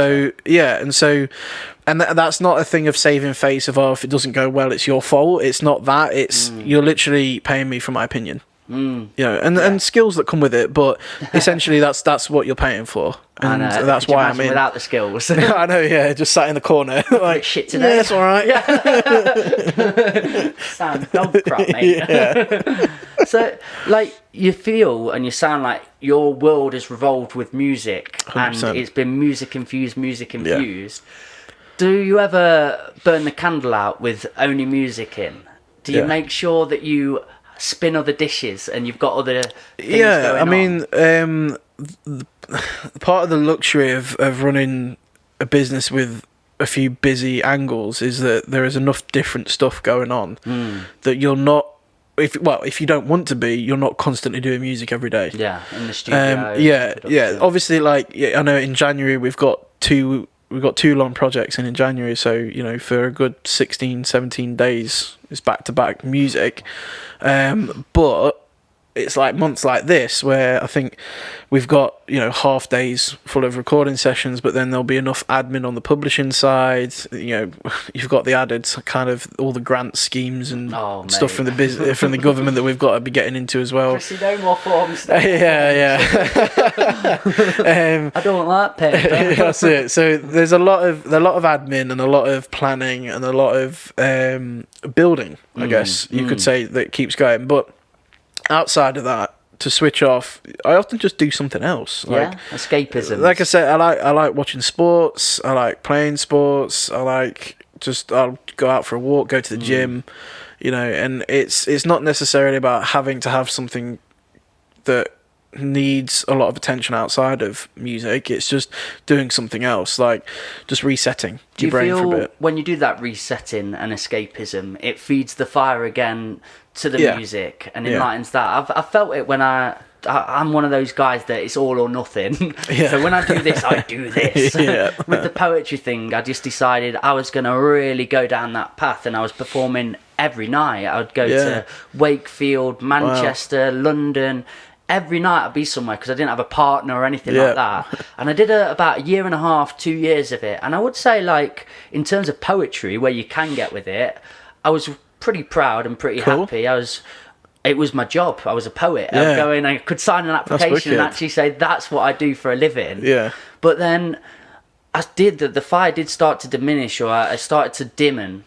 not a thing of saving face of, oh, if it doesn't go well, it's your fault. It's not that. It's you're literally paying me for my opinion. You know, and skills that come with it, but essentially that's what you're paying for, and that's why I'm in. Without the skills, I know, yeah, just sat in the corner like shit today. Yeah, it's all right. Yeah. Sound dog crap, mate. Yeah. So, like, you feel and you sound like your world is revolved with music, 100%. and it's been music infused. Yeah. Do you ever burn the candle out with only music in? Do you make sure that you spin other dishes and you've got other things going on? mean, part of the luxury of running a business with a few busy angles is that there is enough different stuff going on that you're not, if you don't want to be, you're not constantly doing music every day. Yeah, in the studio. Obviously, like, I know in January we've got two long projects in January, so, you know, for a good 16, 17 days it's back-to-back music. But it's like months like this where I think we've got, you know, half days full of recording sessions, but then there'll be enough admin on the publishing side. You know, you've got the added kind of all the grant schemes and stuff from the from the government that we've got to be getting into as well. Chrissy, no more forms. Yeah. I don't like paper. That's it. So there's a lot of admin and a lot of planning and a lot of building, I guess you could say, that keeps going. But outside of that, to switch off, I often just do something else. Like, escapism. Like I said, I like watching sports. I like playing sports. I'll go out for a walk, go to the gym, you know. And it's not necessarily about having to have something that needs a lot of attention outside of music. It's just doing something else, like just resetting your brain for a bit. Do you feel when you do that resetting and escapism, it feeds the fire again to the music and enlightens that? I've felt it when I'm one of those guys that it's all or nothing. So when I do this, I do this. With the poetry thing, I just decided I was going to really go down that path, and I was performing every night. I would go to Wakefield, Manchester, London. Every night I'd be somewhere because I didn't have a partner or anything like that. And I did about a year and a half, 2 years of it. And I would say, like, in terms of poetry, where you can get with it, I was pretty proud and pretty happy. It was my job. I was a poet. I could sign an application and actually say that's what I do for a living. But then the fire did start to diminish, or I started to dim.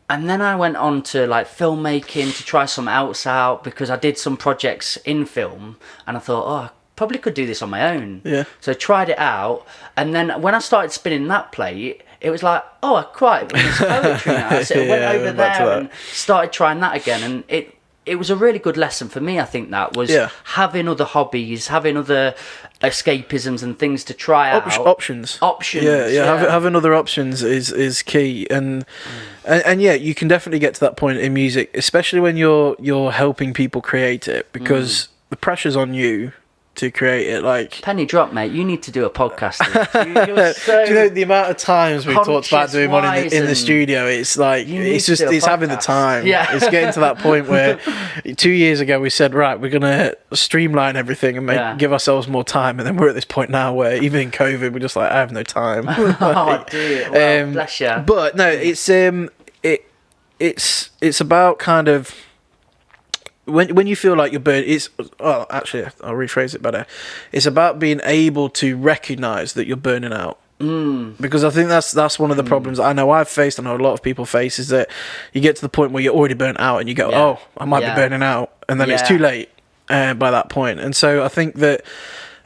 And then I went on to like filmmaking to try something else out, because I did some projects in film and I thought, I probably could do this on my own. So I tried it out, and then when I started spinning that plate, it was like, I quite it's poetry now. So I went over there and started trying that again, and it was a really good lesson for me. I think that was having other hobbies, having other escapisms and things to try out. Options. Having other options is key, and you can definitely get to that point in music, especially when you're helping people create it, because the pressure's on you to create it. Like, penny drop, mate, you need to do a podcast. Do you know the amount of times we've talked about doing one in the studio? It's like, it's having the time. It's getting to that point where 2 years ago we said, right, we're gonna streamline everything and give ourselves more time, and then we're at this point now where even in COVID we're just like, I have no time. Dear. Well, bless you. But no, it's about kind of when you feel like you're burnt, actually, I'll rephrase it better. It's about being able to recognise that you're burning out. Because I think that's one of the problems I know I've faced, I know a lot of people face, is that you get to the point where you're already burnt out and you go, I might be burning out, and then it's too late by that point. And so I think that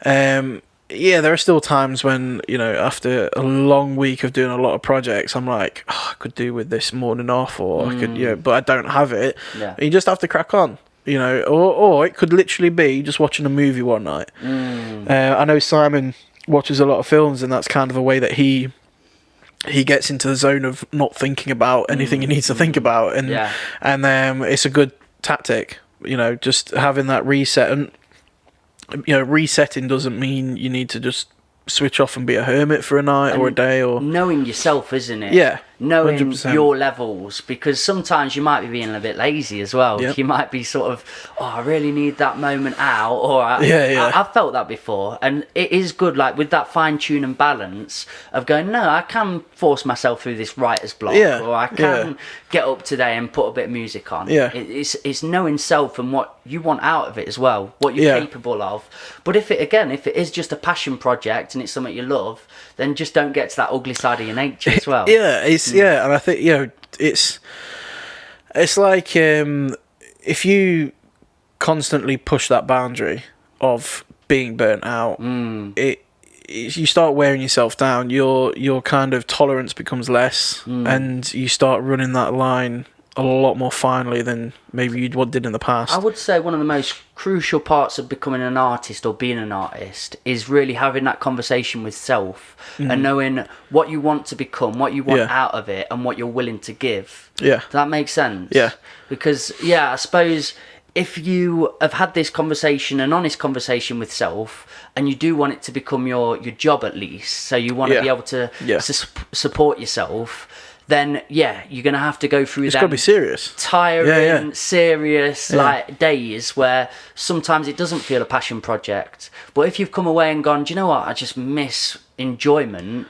there are still times when, you know, after a long week of doing a lot of projects, I'm like, I could do with this morning off, or I could, but I don't have it. You just have to crack on. You know, or it could literally be just watching a movie one night. I know Simon watches a lot of films, and that's kind of a way that he gets into the zone of not thinking about anything he needs to think about, and it's a good tactic. You know, just having that reset, and you know, resetting doesn't mean you need to just switch off and be a hermit for a night or a day, or knowing yourself, isn't it? Yeah. Knowing 100%. your levels, because sometimes you might be being a bit lazy as well. Yep. You might be sort of, I really need that moment out, or I've felt that before, and it is good, like with that fine tune and balance of going, no, I can force myself through this writer's block, or I can get up today and put a bit of music on. It's knowing self and what you want out of it as well, what you're capable of. But if it is just a passion project and it's something you love, then just don't get to that ugly side of your nature as well. And I think, you know, it's like if you constantly push that boundary of being burnt out, you start wearing yourself down. Your kind of tolerance becomes less, and you start running that line a lot more finely than maybe you did in the past. I would say one of the most crucial parts of becoming an artist or being an artist is really having that conversation with self and knowing what you want to become, what you want out of it, and what you're willing to give. Does that make sense? Because I suppose if you have had this conversation, an honest conversation with self, and you do want it to become your job at least, so you want to be able to support yourself, then you're gonna have to go through. It's gotta be serious, tiring, serious like days where sometimes it doesn't feel a passion project. But if you've come away and gone, do you know what? I just miss enjoyment.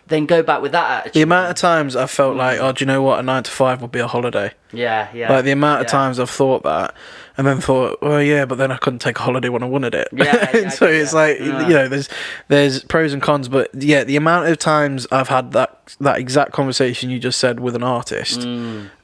Then go back with that attitude. The amount of times I've felt like, do you know what? A 9 to 5 would be a holiday. Like the amount of times I've thought that, and then thought, but then I couldn't take a holiday when I wanted it. So it's like, you know, there's pros and cons, but the amount of times I've had that exact conversation you just said with an artist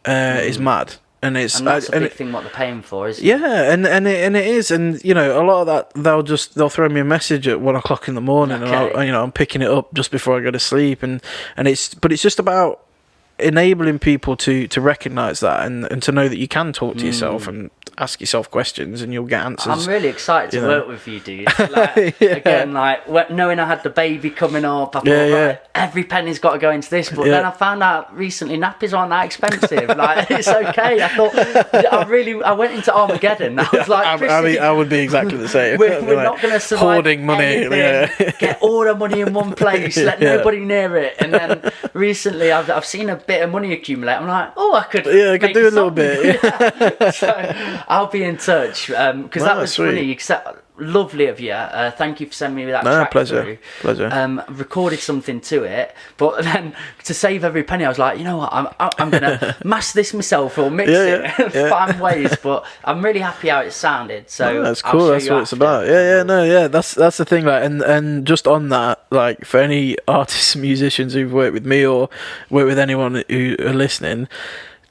is mad. And that's a big thing what they're paying for, isn't it? And it is, and you know, a lot of that they'll throw me a message at 1 o'clock in the morning, and I'm picking it up just before I go to sleep, and it's just about enabling people to recognise that and to know that you can talk to yourself and ask yourself questions and you'll get answers. I'm really excited to work with you, dude. Like, again, like knowing I had the baby coming up, I thought right, every penny's got to go into this, but then I found out recently nappies aren't that expensive. Like, it's okay. I thought I went into Armageddon. I was like, I would be exactly the same. We're like, not going to survive hoarding money. Get all the money in one place, let nobody near it. And then recently I've seen a bit of money accumulate. I'm like, I could I could do a little bit. So I'll be in touch because that was sweet. Funny. Lovely of you. Thank you for sending me that track pleasure. through. Recorded something to it, but then to save every penny, I was like, you know what, I'm gonna mash this myself or mix it, find ways. But I'm really happy how it sounded. So that's cool. That's what it's about. That's the thing. Like, and just on that, like for any artists and musicians who've worked with me or worked with anyone who are listening,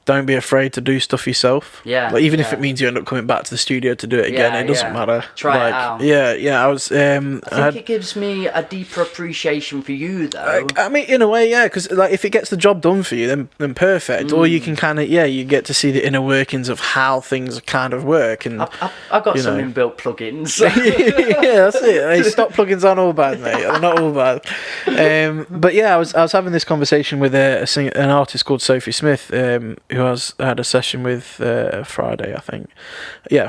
don't be afraid to do stuff yourself. Like, even if it means you end up coming back to the studio to do it again, it doesn't matter. Try it out. I was. I think it gives me a deeper appreciation for you, though. I mean, in a way, because like if it gets the job done for you, then perfect. Or you can kind of you get to see the inner workings of how things kind of work. And I got some inbuilt plugins. That's it. Hey, stock plugins aren't all bad, mate. They're not all bad. But I was having this conversation with an artist called Sophie Smith, who I had a session with Friday, I think.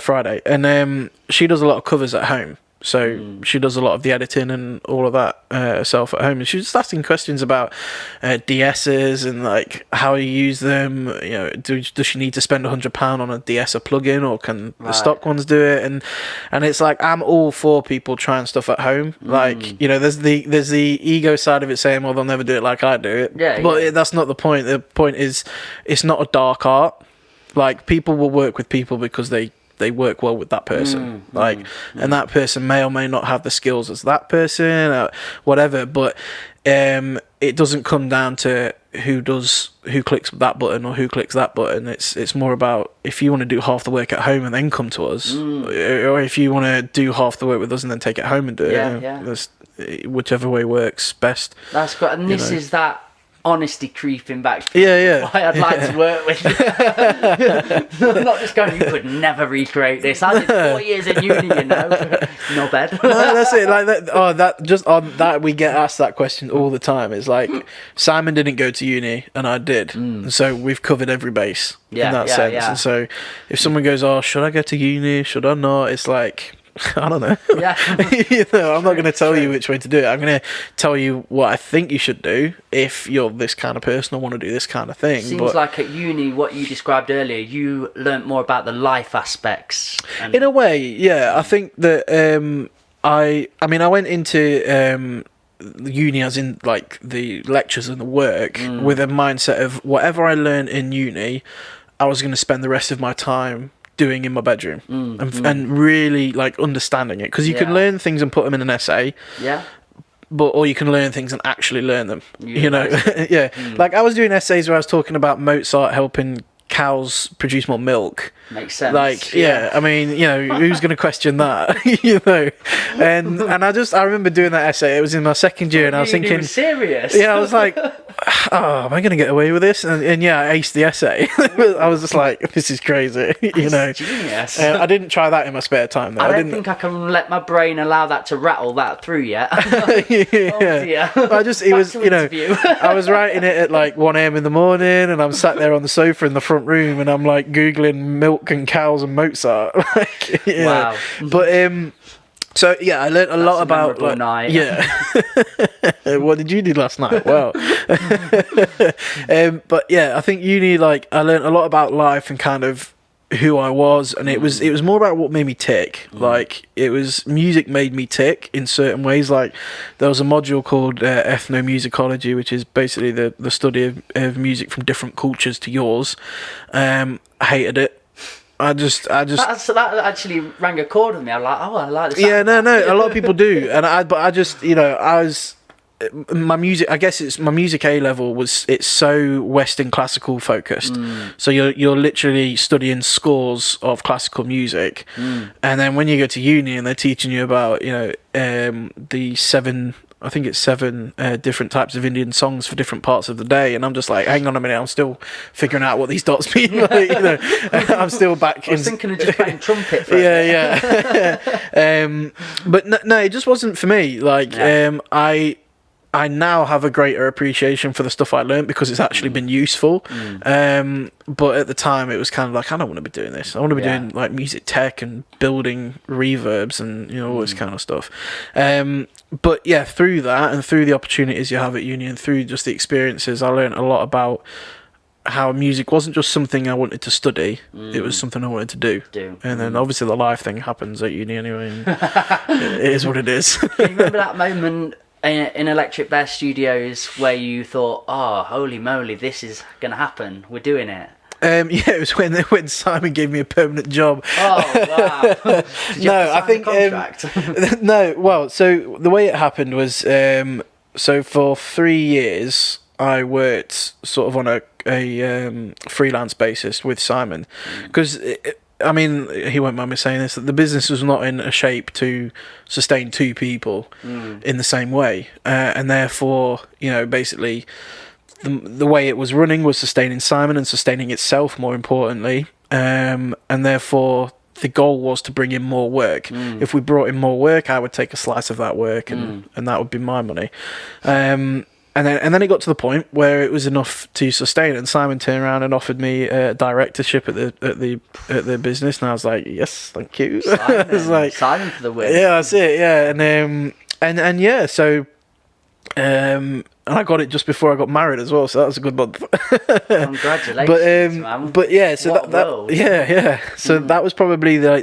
Friday. And she does a lot of covers at home. So she does a lot of the editing and all of that herself at home. And she was just asking questions about DSs and like how you use them. You know, does she need to spend £100 on a DSer plugin, or can the stock ones do it? And it's like, I'm all for people trying stuff at home. Like, you know, there's the ego side of it saying, well, they'll never do it like I do it. But that's not the point. The point is, it's not a dark art. Like, people will work with people because they work well with that person, and that person may or may not have the skills as that person, or whatever. But it doesn't come down to who clicks that button or who clicks that button. It's more about, if you want to do half the work at home and then come to us, or if you want to do half the work with us and then take it home and do it. Whichever way works best. That's great, and this is that honesty creeping back. Why I'd like to work with you. I'm not just going, you could never recreate this. I did 4 years in uni, you know. Not bad. No, that's it. Like that. Just on that, we get asked that question all the time. It's like, Simon didn't go to uni and I did, and so we've covered every base in that sense. And so if someone goes, should I go to uni? Should I not? It's like, I don't know. Yeah. I'm not going to tell you which way to do it. I'm going to tell you what I think you should do if you're this kind of person or want to do this kind of thing. Seems like at uni, what you described earlier, you learnt more about the life aspects. In a way, yeah. I think that I went into uni, as in like the lectures and the work, with a mindset of whatever I learned in uni, I was going to spend the rest of my time doing in my bedroom and really like understanding it, because you can learn things and put them in an essay, or you can learn things and actually learn them, like I was doing essays where I was talking about Mozart helping cows produce more milk. Makes sense. Like, I mean, who's going to question that? And I remember doing that essay. It was in my second year, and I was thinking, serious. Yeah, I was like, am I going to get away with this? And yeah, I aced the essay. I was just like, this is crazy. Genius. I didn't try that in my spare time, though. I don't think I can let my brain allow that to rattle that through yet. Yeah. I was writing it at like 1 a.m. in the morning, and I'm sat there on the sofa in the front room, and I'm like googling milk and cows and Mozart. Wow. But so yeah, I learned a lot about night. What did you do last night? Well, but yeah, I think uni, like I learned a lot about life and kind of who I was, and it was more about what made me tick. Like music made me tick in certain ways. Like there was a module called ethnomusicology, which is basically the study of music from different cultures to yours. I hated it. I just that actually rang a chord with me. I'm like, I like this. Yeah, no, a lot of people do, my music, I guess it's my music A level it's so Western classical focused. So you're literally studying scores of classical music, and then when you go to uni and they're teaching you about the seven different types of Indian songs for different parts of the day, and I'm just like, hang on a minute, I'm still figuring out what these dots mean. I'm still back. I was thinking of just playing trumpet. For but no, it just wasn't for me. Like, I now have a greater appreciation for the stuff I learned because it's actually been useful. But at the time, it was kind of like, I don't want to be doing this. I want to be doing like music tech and building reverbs and all this kind of stuff. But yeah, through that and through the opportunities you have at uni and through just the experiences, I learned a lot about how music wasn't just something I wanted to study, it was something I wanted to do. And then obviously the live thing happens at uni anyway, and it is what it is. Can you remember that moment in Electric Bear Studios where you thought, oh, holy moly, this is going to happen, we're doing it? It was when Simon gave me a permanent job. Oh, wow. No, I think no. Well, so the way it happened was, so for 3 years I worked sort of on a freelance basis with Simon, because I mean, he won't mind me saying this, that the business was not in a shape to sustain two people in the same way, and therefore, basically, the way it was running was sustaining Simon and sustaining itself, more importantly, and therefore the goal was to bring in more work. If we brought in more work, I would take a slice of that work, and that would be my money. And then it got to the point where it was enough to sustain, and Simon turned around and offered me a directorship at the business, and I was like, yes, thank you. Simon, was like, Simon for the win. Yeah, that's it. Yeah, and yeah, so and I got it just before I got married as well, so that was a good month. Congratulations, man. But yeah, so so that was probably I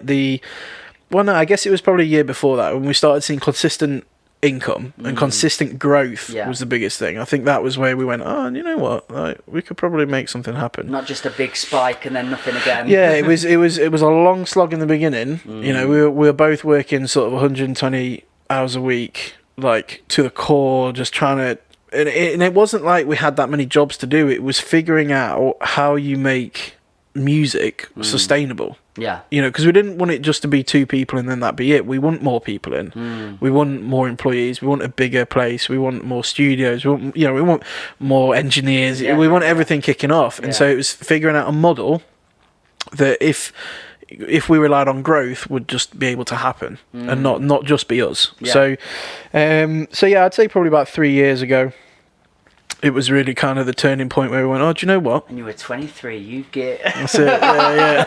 guess it was probably a year before that when we started seeing consistent income and consistent growth was the biggest thing. I think that was where we went, oh, and you know what, like, we could probably make something happen. Not just a big spike and then nothing again. Yeah, it was a long slog in the beginning. We were both working sort of 120 hours a week, like to the core, just trying to, and it wasn't like we had that many jobs to do. It was figuring out how you make music sustainable. Yeah. Because we didn't want it just to be two people and then that be it. We want more people in. We want more employees. We want a bigger place. We want more studios. We want more engineers. We want everything kicking off. And so it was figuring out a model that if we relied on growth would just be able to happen and not just be us. Yeah. So yeah, I'd say probably about 3 years ago, it was really kind of the turning point where we went, oh, do you know what? And you were 23, you get... That's it, yeah.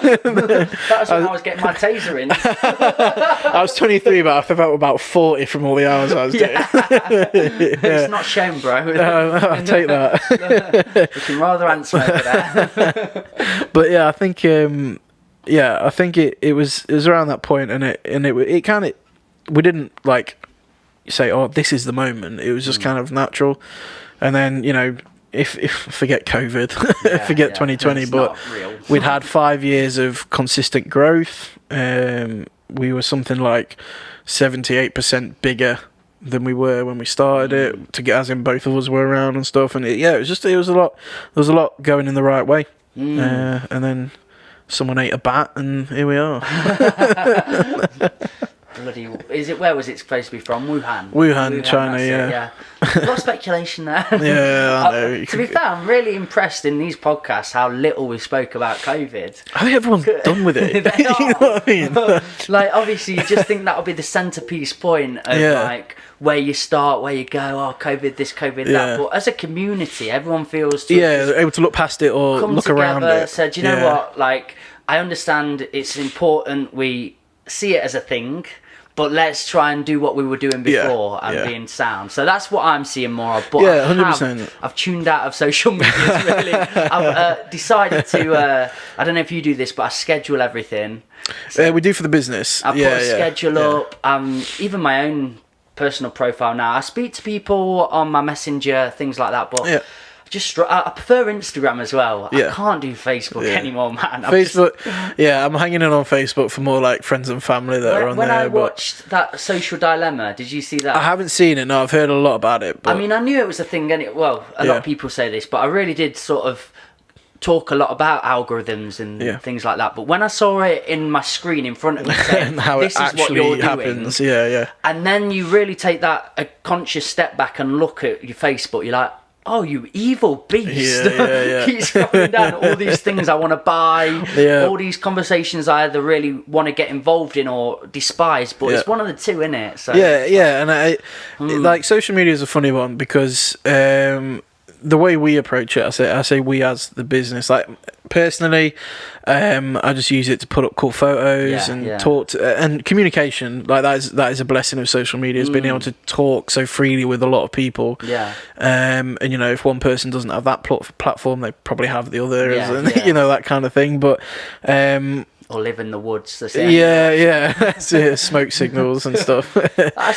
That's when I was getting my taser in. I was 23, but I felt about 40 from all the hours I was doing. It's not shame, bro. I'll take that. We can rather answer over there. But yeah, I think it was around that point, and it kind of, we didn't like say, oh, this is the moment. It was just kind of natural. And then, you know, if forget COVID, forget 2020, but we'd had 5 years of consistent growth. We were something like 78% bigger than we were when we started it, to get, as in both of us were around and stuff. And it was a lot. There was a lot going in the right way. And then someone ate a bat, and here we are. Bloody, is it? Where was it supposed to be from? Wuhan, China. Yeah. A lot of speculation there. Yeah, I know. To be fair, I'm really impressed in these podcasts how little we spoke about COVID. I think everyone's done with it. You know what I mean? Like, obviously, you just think that'll be the centerpiece point of like where you start, where you go. Oh, COVID this, COVID that. But as a community, everyone feels able to look past it or look around it. Said, you know what? Like, I understand it's important we see it as a thing, but let's try and do what we were doing before and being sound. So that's what I'm seeing more of. But 100%. I've tuned out of social media, really. I've decided to, I don't know if you do this, but I schedule everything. So we do for the business. I put a schedule up, even my own personal profile now. I speak to people on my Messenger, things like that, but... I prefer Instagram as well. I can't do Facebook anymore, man. I'm hanging in on Facebook for more like friends and family that are on there. When I watched that Social Dilemma, did you see that? I haven't seen it. No, I've heard a lot about it. But... I mean, I knew it was a thing. A lot of people say this, but I really did sort of talk a lot about algorithms and things like that. But when I saw it in my screen in front of me, saying, how this is what you're happens. Doing, and then you really take a conscious step back and look at your Facebook. You're like, oh, you evil beast. Keeps scrolling down all these things I want to buy, all these conversations I either really want to get involved in or despise, but it's one of the two, innit? So, and like, social media is a funny one because the way we approach it, I say we as the business, like, personally, I just use it to put up cool photos and talk to, and communication. Like, that is a blessing of social media, is being able to talk so freely with a lot of people. And you know, if one person doesn't have that platform, they probably have the other, you know, that kind of thing. But or live in the woods. Smoke signals and stuff. But I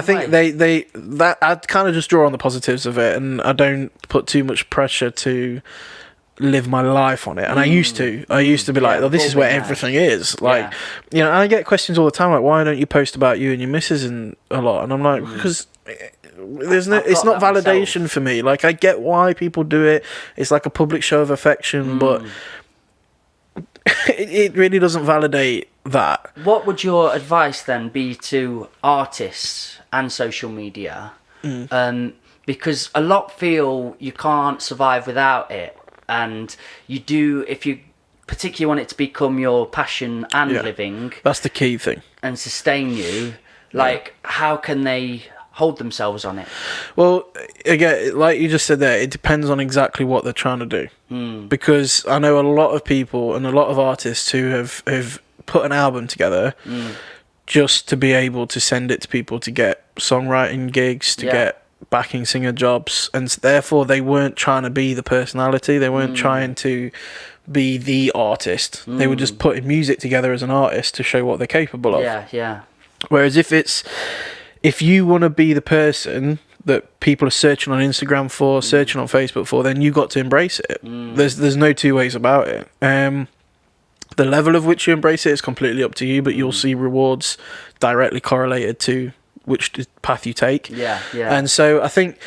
think that I kind of just draw on the positives of it, and I don't put too much pressure to live my life on it. And I used to be like, oh, this is where everything is. Like, you know, I get questions all the time like, why don't you post about you and your missus and a lot? And I'm like, because it's not validation myself. For me. Like, I get why people do it. It's like a public show of affection, but it really doesn't validate that. What would your advice then be to artists and social media? Because a lot feel you can't survive without it, and you do, if you particularly want it to become your passion and living. That's the key thing. And sustain you. Like, how can they hold themselves on it? Well, again, like you just said there, it depends on exactly what they're trying to do. Because I know a lot of people and a lot of artists who have put an album together just to be able to send it to people to get songwriting gigs, to get backing singer jobs, and therefore they weren't trying to be the personality, they weren't trying to be the artist, they were just putting music together as an artist to show what they're capable of. Whereas if you want to be the person that people are searching on Instagram for, searching on Facebook for, then you got to embrace it. There's no two ways about it. The level of which you embrace it is completely up to you, but you'll see rewards directly correlated to which path you take. And so I think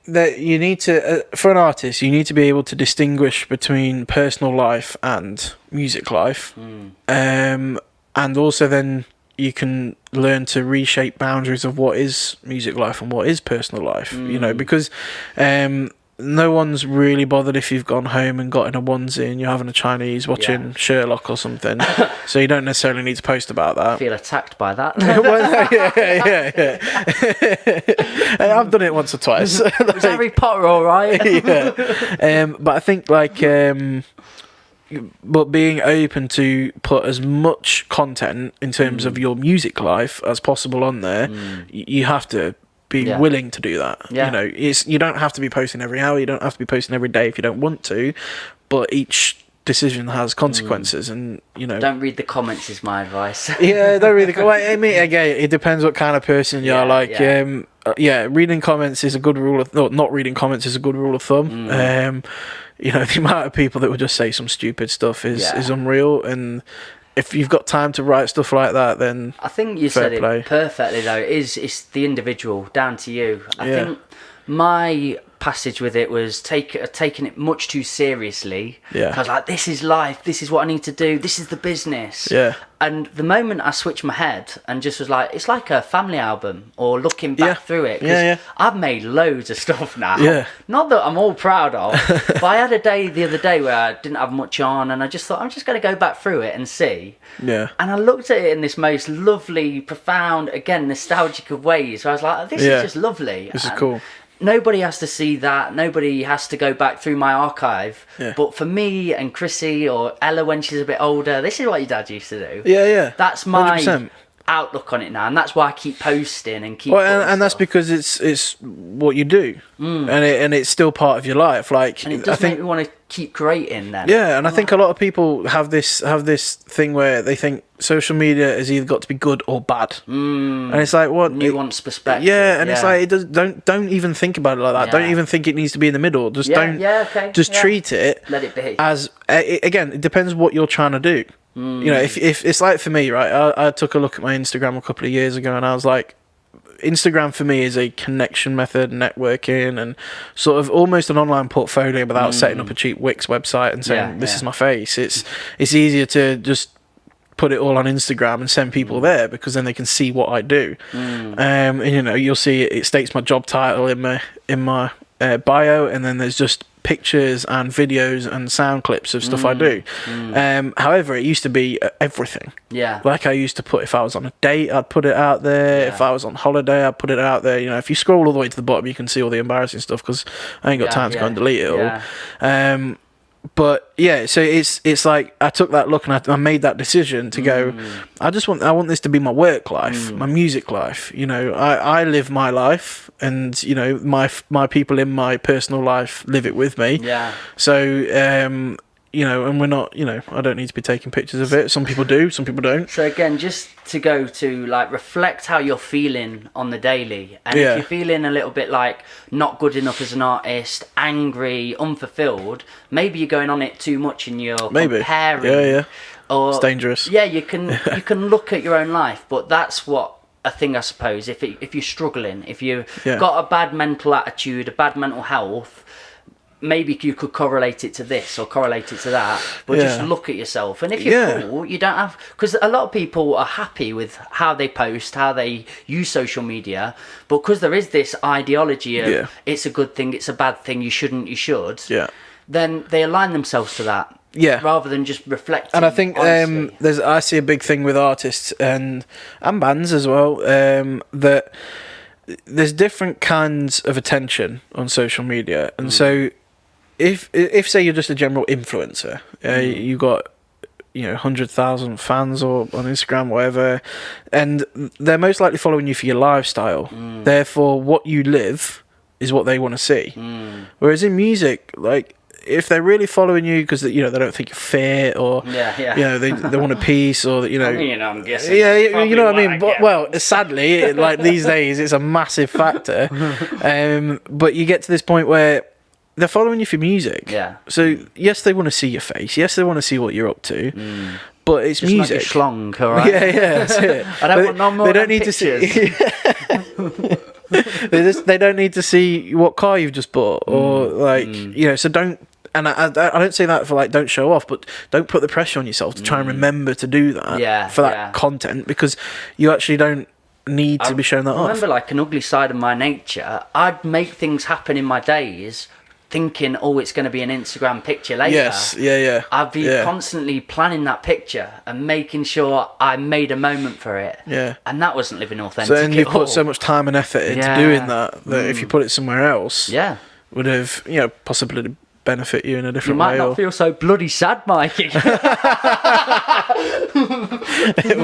that you need to, for an artist, you need to be able to distinguish between personal life and music life. And also then you can learn to reshape boundaries of what is music life and what is personal life, you know, because no one's really bothered if you've gone home and got in a onesie and you're having a Chinese watching Sherlock or something. So you don't necessarily need to post about that. I feel attacked by that. Well, yeah. I've done it once or twice. Was Harry Potter all right? But I think but being open to put as much content in terms of your music life as possible on there, you have to be willing to do that. You know, you don't have to be posting every hour, you don't have to be posting every day if you don't want to, but each decision has consequences. And you know, don't read the comments is my advice. Don't read the comments. I mean, again, it depends what kind of person you are. Reading comments is a good rule of not reading comments is a good rule of thumb. You know, the amount of people that will just say some stupid stuff is unreal. And if you've got time to write stuff like that, then I think you said it perfectly though. It's the individual, down to you. I think my passage with it was taking it much too seriously. I was like, this is life, this is what I need to do, this is the business. And the moment I switched my head and just was like, it's like a family album, or looking back through it, because I've made loads of stuff now, not that I'm all proud of, but I had a day the other day where I didn't have much on, and I just thought, I'm just going to go back through it and see. And I looked at it in this most lovely, profound, again, nostalgic of ways, where I was like, this is just lovely. This is cool. Nobody has to see that. Nobody has to go back through my archive. But for me and Chrissy or Ella when she's a bit older, this is what your dad used to do. That's my 100%. Outlook on it now, and that's why I keep posting and keep. And that's because it's what you do, and it's still part of your life. Like, and it does make me want to keep creating. Then, and I think a lot of people have this thing where they think social media has either got to be good or bad, and it's like, what, nuanced perspective. It's like, it does. Don't even think about it like that. Don't even think it needs to be in the middle. Just treat it. Let it be. As again, it depends what you're trying to do. You know, if it's like, for me, right, I took a look at my Instagram a couple of years ago, and I was like, Instagram for me is a connection method, networking, and sort of almost an online portfolio without setting up a cheap Wix website and saying this is my face. It's easier to just put it all on Instagram and send people there, because then they can see what I do. And you know, you'll see it states my job title in my bio, and then there's just pictures and videos and sound clips of stuff I do. However, it used to be everything. Like, I used to put, if I was on a date, I'd put it out there. If I was on holiday, I'd put it out there. You know, if you scroll all the way to the bottom, you can see all the embarrassing stuff, because I ain't got time to go and delete it all. But yeah, so it's like, I took that look and I made that decision to go, I want this to be my work life, my music life. You know, I live my life, and you know, my people in my personal life live it with me. So you know, and we're not, you know, I don't need to be taking pictures of it. Some people do, some people don't. So again, just to go to, like, reflect how you're feeling on the daily. And if you're feeling a little bit like not good enough as an artist, angry, unfulfilled, maybe you're going on it too much and you're comparing. Or, it's dangerous. You can look at your own life, but that's what a thing, I suppose. If you're struggling, if you've got a bad mental attitude, a bad mental health, maybe you could correlate it to this or correlate it to that, but just look at yourself. And if you're cool, you don't have, because a lot of people are happy with how they post, how they use social media, but because there is this ideology of it's a good thing, it's a bad thing, you shouldn't, you should, then they align themselves to that. Rather than just reflecting. And I think I see a big thing with artists and bands as well, that there's different kinds of attention on social media, and so if say you're just a general influencer, you got, you know, 100,000 fans or on Instagram, whatever, and they're most likely following you for your lifestyle. Therefore, what you live is what they want to see. Whereas in music, like, if they're really following you because, you know, they don't think you're fit, or you know, they want a piece, or, you know, I'm guessing, you know what I mean. But well, sadly, like, these days, it's a massive factor. But you get to this point where they're following you for music. So yes, they want to see your face. Yes, they want to see what you're up to. But it's just music. Like a schlong, all right? That's it. I don't want no more. They don't need pictures. to see. They don't need to see what car you've just bought, or like, you know. So don't. And I don't say that for, like, don't show off, but don't put the pressure on yourself to try and remember to do that for that content, because you actually don't need to be shown that off. I remember, like, an ugly side of my nature. I'd make things happen in my days thinking, oh, it's going to be an Instagram picture later. Yes, yeah. I'd be constantly planning that picture and making sure I made a moment for it. Yeah. And that wasn't living authentic. So then you put so much time and effort into doing that if you put it somewhere else, would have, possibly benefit you in a different way. You might not feel so bloody sad, Mikey.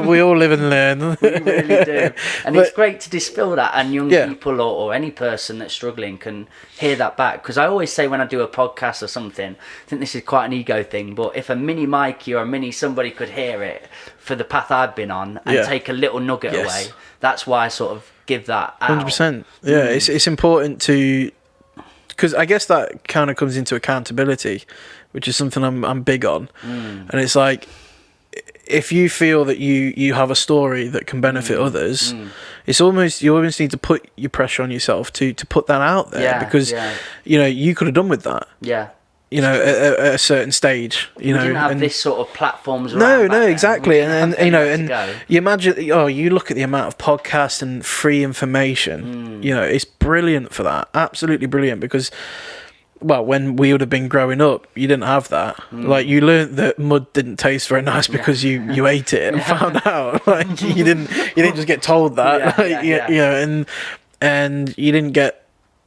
We all live and learn. We really do. And it's great to distill that, and young people or any person that's struggling can hear that back. Because I always say when I do a podcast or something, I think this is quite an ego thing, but if a mini Mikey or a mini somebody could hear it for the path I've been on and take a little nugget away, that's why I sort of give that out. 100%. Yeah, it's important to... Because I guess that kind of comes into accountability, which is something I'm big on. And it's like, if you feel that you have a story that can benefit others, it's almost, you almost need to put your pressure on yourself to put that out there, because you could have done with that. At a certain stage, we didn't have this sort of platforms. No, exactly, and you imagine, you look at the amount of podcasts and free information. It's brilliant for that, absolutely brilliant, because, well, when we would have been growing up, you didn't have that. Like, you learnt that mud didn't taste very nice because you ate it and found out. Like, you didn't just get told that. And you didn't get.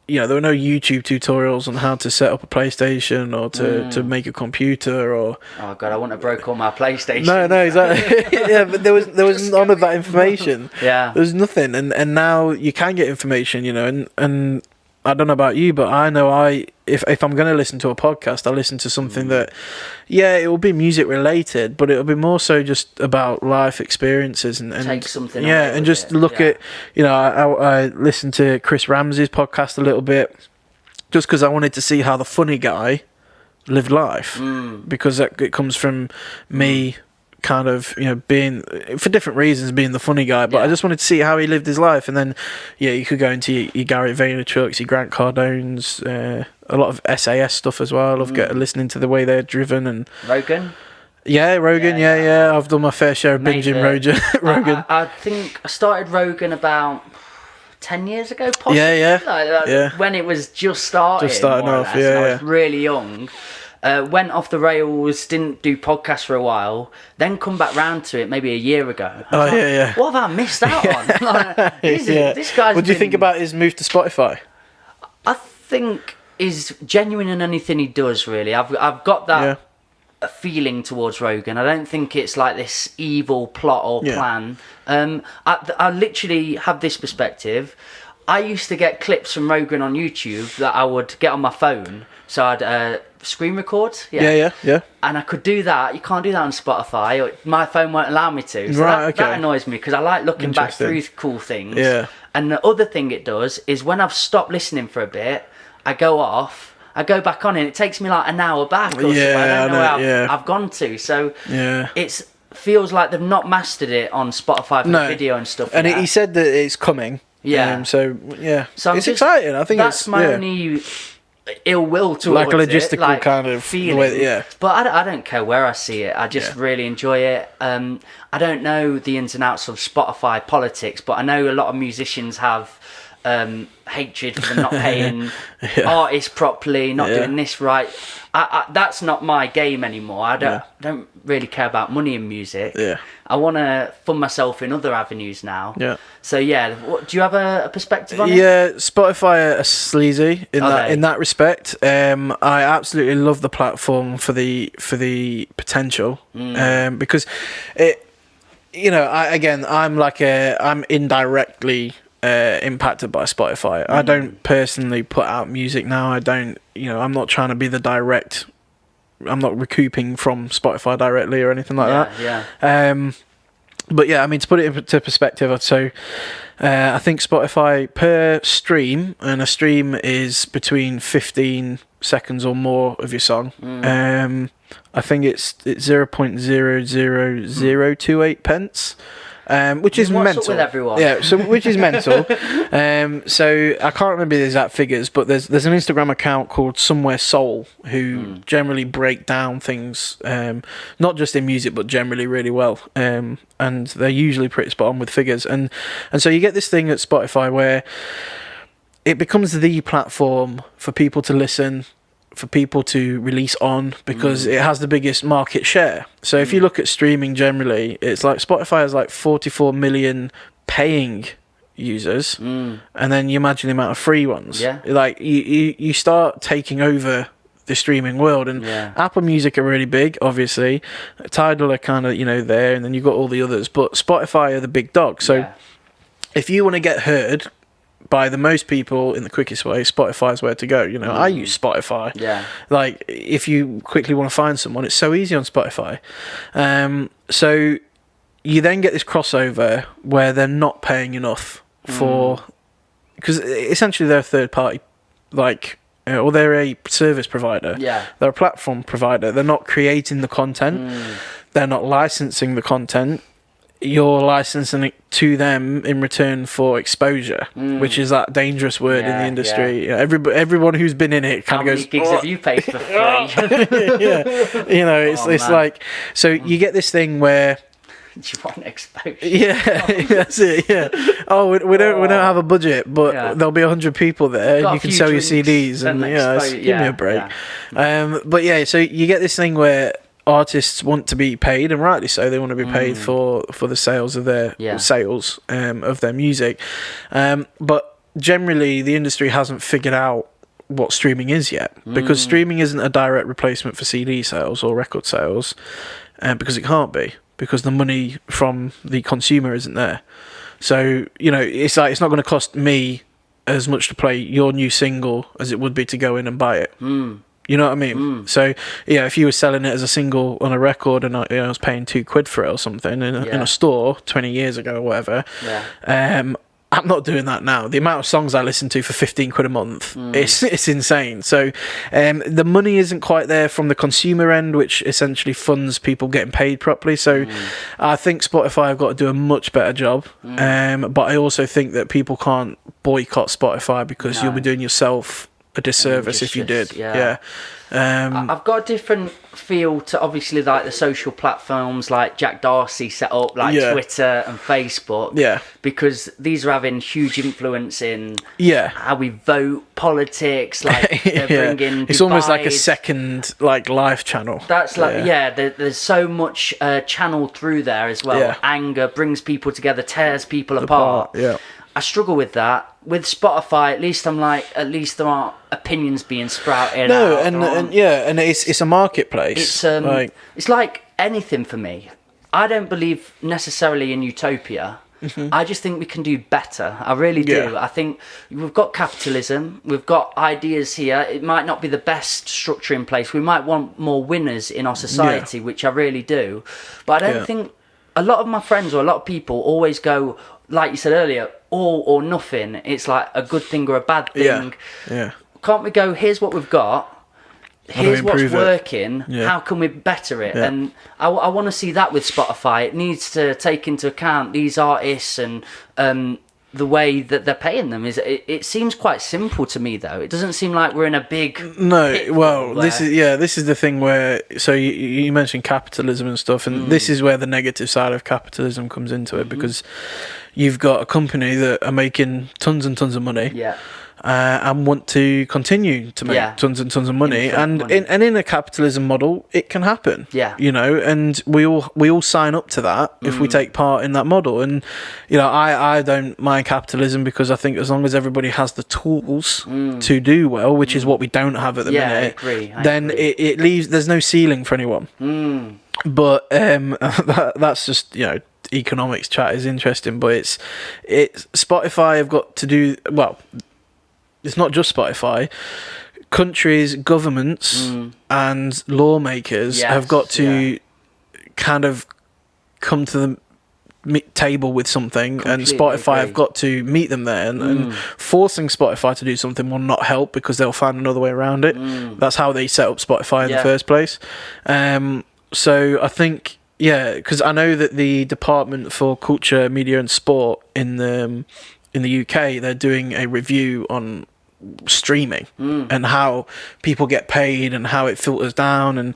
There were no YouTube tutorials on how to set up a PlayStation or to make a computer or... Oh, God, I wouldn't have broke all my PlayStation. No, exactly. But there was none of that information. There was nothing. And now you can get information, and I don't know about you, but I know if I'm going to listen to a podcast, I listen to something that, it will be music related, but it'll be more so just about life experiences and take something. And just look at, I listened to Chris Ramsey's podcast a little bit, just because I wanted to see how the funny guy lived life, because it comes from me. Kind of, being, for different reasons, being the funny guy, but I just wanted to see how he lived his life. And then you could go into your Gary Vaynerchuk's, your Grant Cardone's, a lot of SAS stuff as well. I love listening to the way they're driven. And Rogan. Rogan. I've done my fair share of binging Rogan. I think I started Rogan about 10 years ago, possibly. When it was just starting off. I was really young. Went off the rails, didn't do podcasts for a while, then come back round to it maybe a year ago. What have I missed out on? This guy's What do you think about his move to Spotify? I think is genuine in anything he does, really. I've got that feeling towards Rogan. I don't think it's like this evil plot or plan. I literally have this perspective. I used to get clips from Rogan on YouTube that I would get on my phone. So I'd screen record. Yeah. And I could do that. You can't do that on Spotify. My phone won't allow me to. So that annoys me, because I like looking back through cool things. And the other thing it does is when I've stopped listening for a bit, I go off, I go back on, and it takes me like an hour back or something. I don't know where I've gone to. So it feels like they've not mastered it on Spotify for the video and stuff. And he said that it's coming. So it's exciting. I think that's my only ill will towards like a logistical kind of feeling. But I don't care where I see it. I just really enjoy it. I don't know the ins and outs of Spotify politics, but I know a lot of musicians have hatred for not paying artists properly, not doing this right. That's not my game anymore. I don't really care about money in music. I want to fund myself in other avenues now. So do you have a perspective on it? Spotify are sleazy in that respect. I absolutely love the platform for the potential, because it, I'm indirectly impacted by Spotify. I don't personally put out music now. I'm not trying to be the direct. I'm not recouping from Spotify directly or anything like that. But to put it into perspective, so I think Spotify per stream, and a stream is between 15 seconds or more of your song. I think it's 0.00028 pence. Which is mental. With everyone? Which is mental. So I can't remember the exact figures, but there's an Instagram account called Somewhere Soul who generally break down things, not just in music but generally really well. And they're usually pretty spot on with figures. And so you get this thing at Spotify where it becomes the platform for people to listen for people to release on because it has the biggest market share. So if you look at streaming generally, it's like Spotify has like 44 million paying users, and then you imagine the amount of free ones. Yeah. Like you start taking over the streaming world, and Apple Music are really big, obviously. Tidal are kind of, you know, there, and then you've got all the others, but Spotify are the big dog. So if you want to get heard by the most people in the quickest way, Spotify is where to go. You know, I use Spotify. Yeah. Like, if you quickly want to find someone, it's so easy on Spotify. So you then get this crossover where they're not paying enough for... Because essentially they're a third party, like... or they're a service provider. Yeah. They're a platform provider. They're not creating the content. They're not licensing the content. You're licensing it to them in return for exposure, which is that dangerous word in the industry. Yeah. Everyone who's been in it kind of goes, how many gigs have you paid for free? Yeah. You know, it's like... So you get this thing where... Do you want exposure? Yeah, that's it. Yeah. Oh, we don't have a budget, but there'll be 100 people there, and you can sell your CDs, and give me a break. Yeah. But yeah, so you get this thing where artists want to be paid, and rightly so. They want to be paid for the sales of their of their music. But generally, the industry hasn't figured out what streaming is yet, because streaming isn't a direct replacement for CD sales or record sales, because it can't be. Because the money from the consumer isn't there. So, you know, it's like, it's not going to cost me as much to play your new single as it would be to go in and buy it. You know what I mean? So, yeah, if you were selling it as a single on a record and I was paying £2 for it or something in a store 20 years ago or whatever, I'm not doing that now. The amount of songs I listen to for £15 a month, it's insane. So the money isn't quite there from the consumer end, which essentially funds people getting paid properly. So I think Spotify have got to do a much better job. But I also think that people can't boycott Spotify because you'll be doing yourself a disservice if you did. I've got a different feel to obviously like the social platforms like Jack Darcy set up, like Twitter and Facebook, because these are having huge influence in how we vote, politics, like they're bringing it's almost like a second like live channel. That's like there's so much channeled through there as well. Anger brings people together, tears people apart. I struggle with that. With Spotify, at least there aren't opinions being sprouted. No, and it's a marketplace. It's like anything for me. I don't believe necessarily in utopia. I just think we can do better. I really do. I think we've got capitalism. We've got ideas here. It might not be the best structure in place. We might want more winners in our society, which I really do. But I don't think a lot of my friends or a lot of people always go, like you said earlier, all or nothing. It's like a good thing or a bad thing. Can't we go, here's what we've got, here's what's working, how can we better it? And I want to see that with Spotify. It needs to take into account these artists and the way that they're paying them. It seems quite simple to me, though. It doesn't seem like we're in a big this is the thing where, so you mentioned capitalism and stuff, and this is where the negative side of capitalism comes into it, because you've got a company that are making tons and tons of money and want to continue to make tons and tons of money, and in a capitalism model it can happen, you know, and we all sign up to that if we take part in that model. And you know, I don't mind capitalism, because I think as long as everybody has the tools to do well, which is what we don't have at the minute, then it leaves, there's no ceiling for anyone. But that's just, you know, economics chat is interesting, but it's Spotify have got to do well. It's not just Spotify. Countries, governments, and lawmakers have got to kind of come to the table with something, and Spotify have got to meet them there. And forcing Spotify to do something will not help, because they'll find another way around it. That's how they set up Spotify in the first place. So I think, because I know that the Department for Culture, Media and Sport in the UK, they're doing a review on streaming and how people get paid and how it filters down and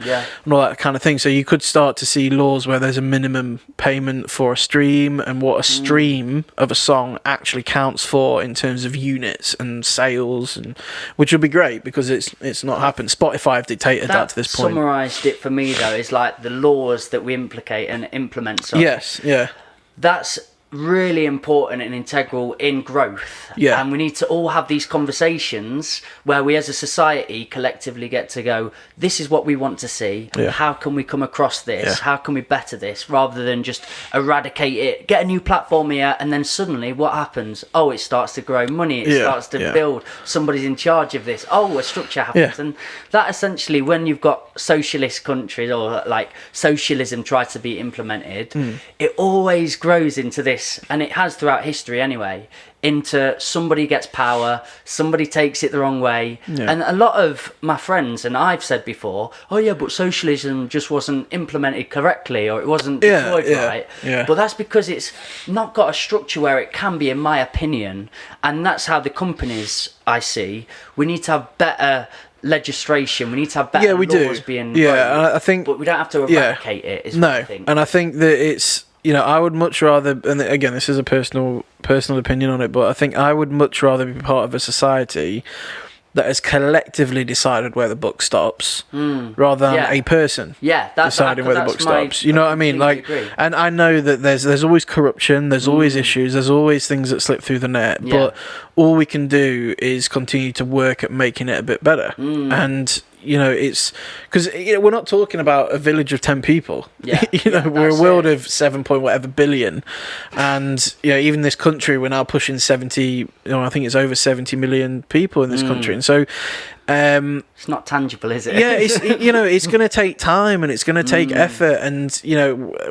all that kind of thing. So you could start to see laws where there's a minimum payment for a stream and what a stream of a song actually counts for in terms of units and sales, and which would be great because it's not happened. Spotify have dictated that to this point. Summarised it for me though is like the laws that we implement. Yes, yeah. That's really important and integral in growth, and we need to all have these conversations where we as a society collectively get to go, this is what we want to see, how can we come across this, how can we better this, rather than just eradicate it, get a new platform here, and then suddenly what happens? Oh, it starts to grow money, it starts to build, somebody's in charge of this, a structure happens, and that essentially, when you've got socialist countries or like socialism tries to be implemented, it always grows into this, and it has throughout history anyway, into somebody gets power, somebody takes it the wrong way, and a lot of my friends, and I've said before, but socialism just wasn't implemented correctly, or it wasn't deployed right, but that's because it's not got a structure where it can be, in my opinion, and that's how the companies I see, we need to have better legislation, we need to have better laws being I think, but we don't have to eradicate it, is what I think. And I think that it's, I would much rather, and again, this is a personal opinion on it, but I think I would much rather be part of a society that has collectively decided where the buck stops, rather than a person deciding where the buck stops. You know what I mean? Like, and I know that there's always corruption, there's always issues, there's always things that slip through the net, but all we can do is continue to work at making it a bit better. And it's because we're not talking about a village of 10 people. We're a world of 7 point whatever billion, and even this country, we're now pushing 70. I think it's over 70 million people in this country, and so it's not tangible, is it? It's going to take time and it's going to take effort, and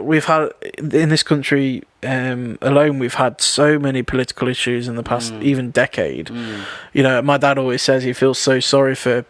we've had in this country alone, we've had so many political issues in the past even decade. My dad always says he feels so sorry for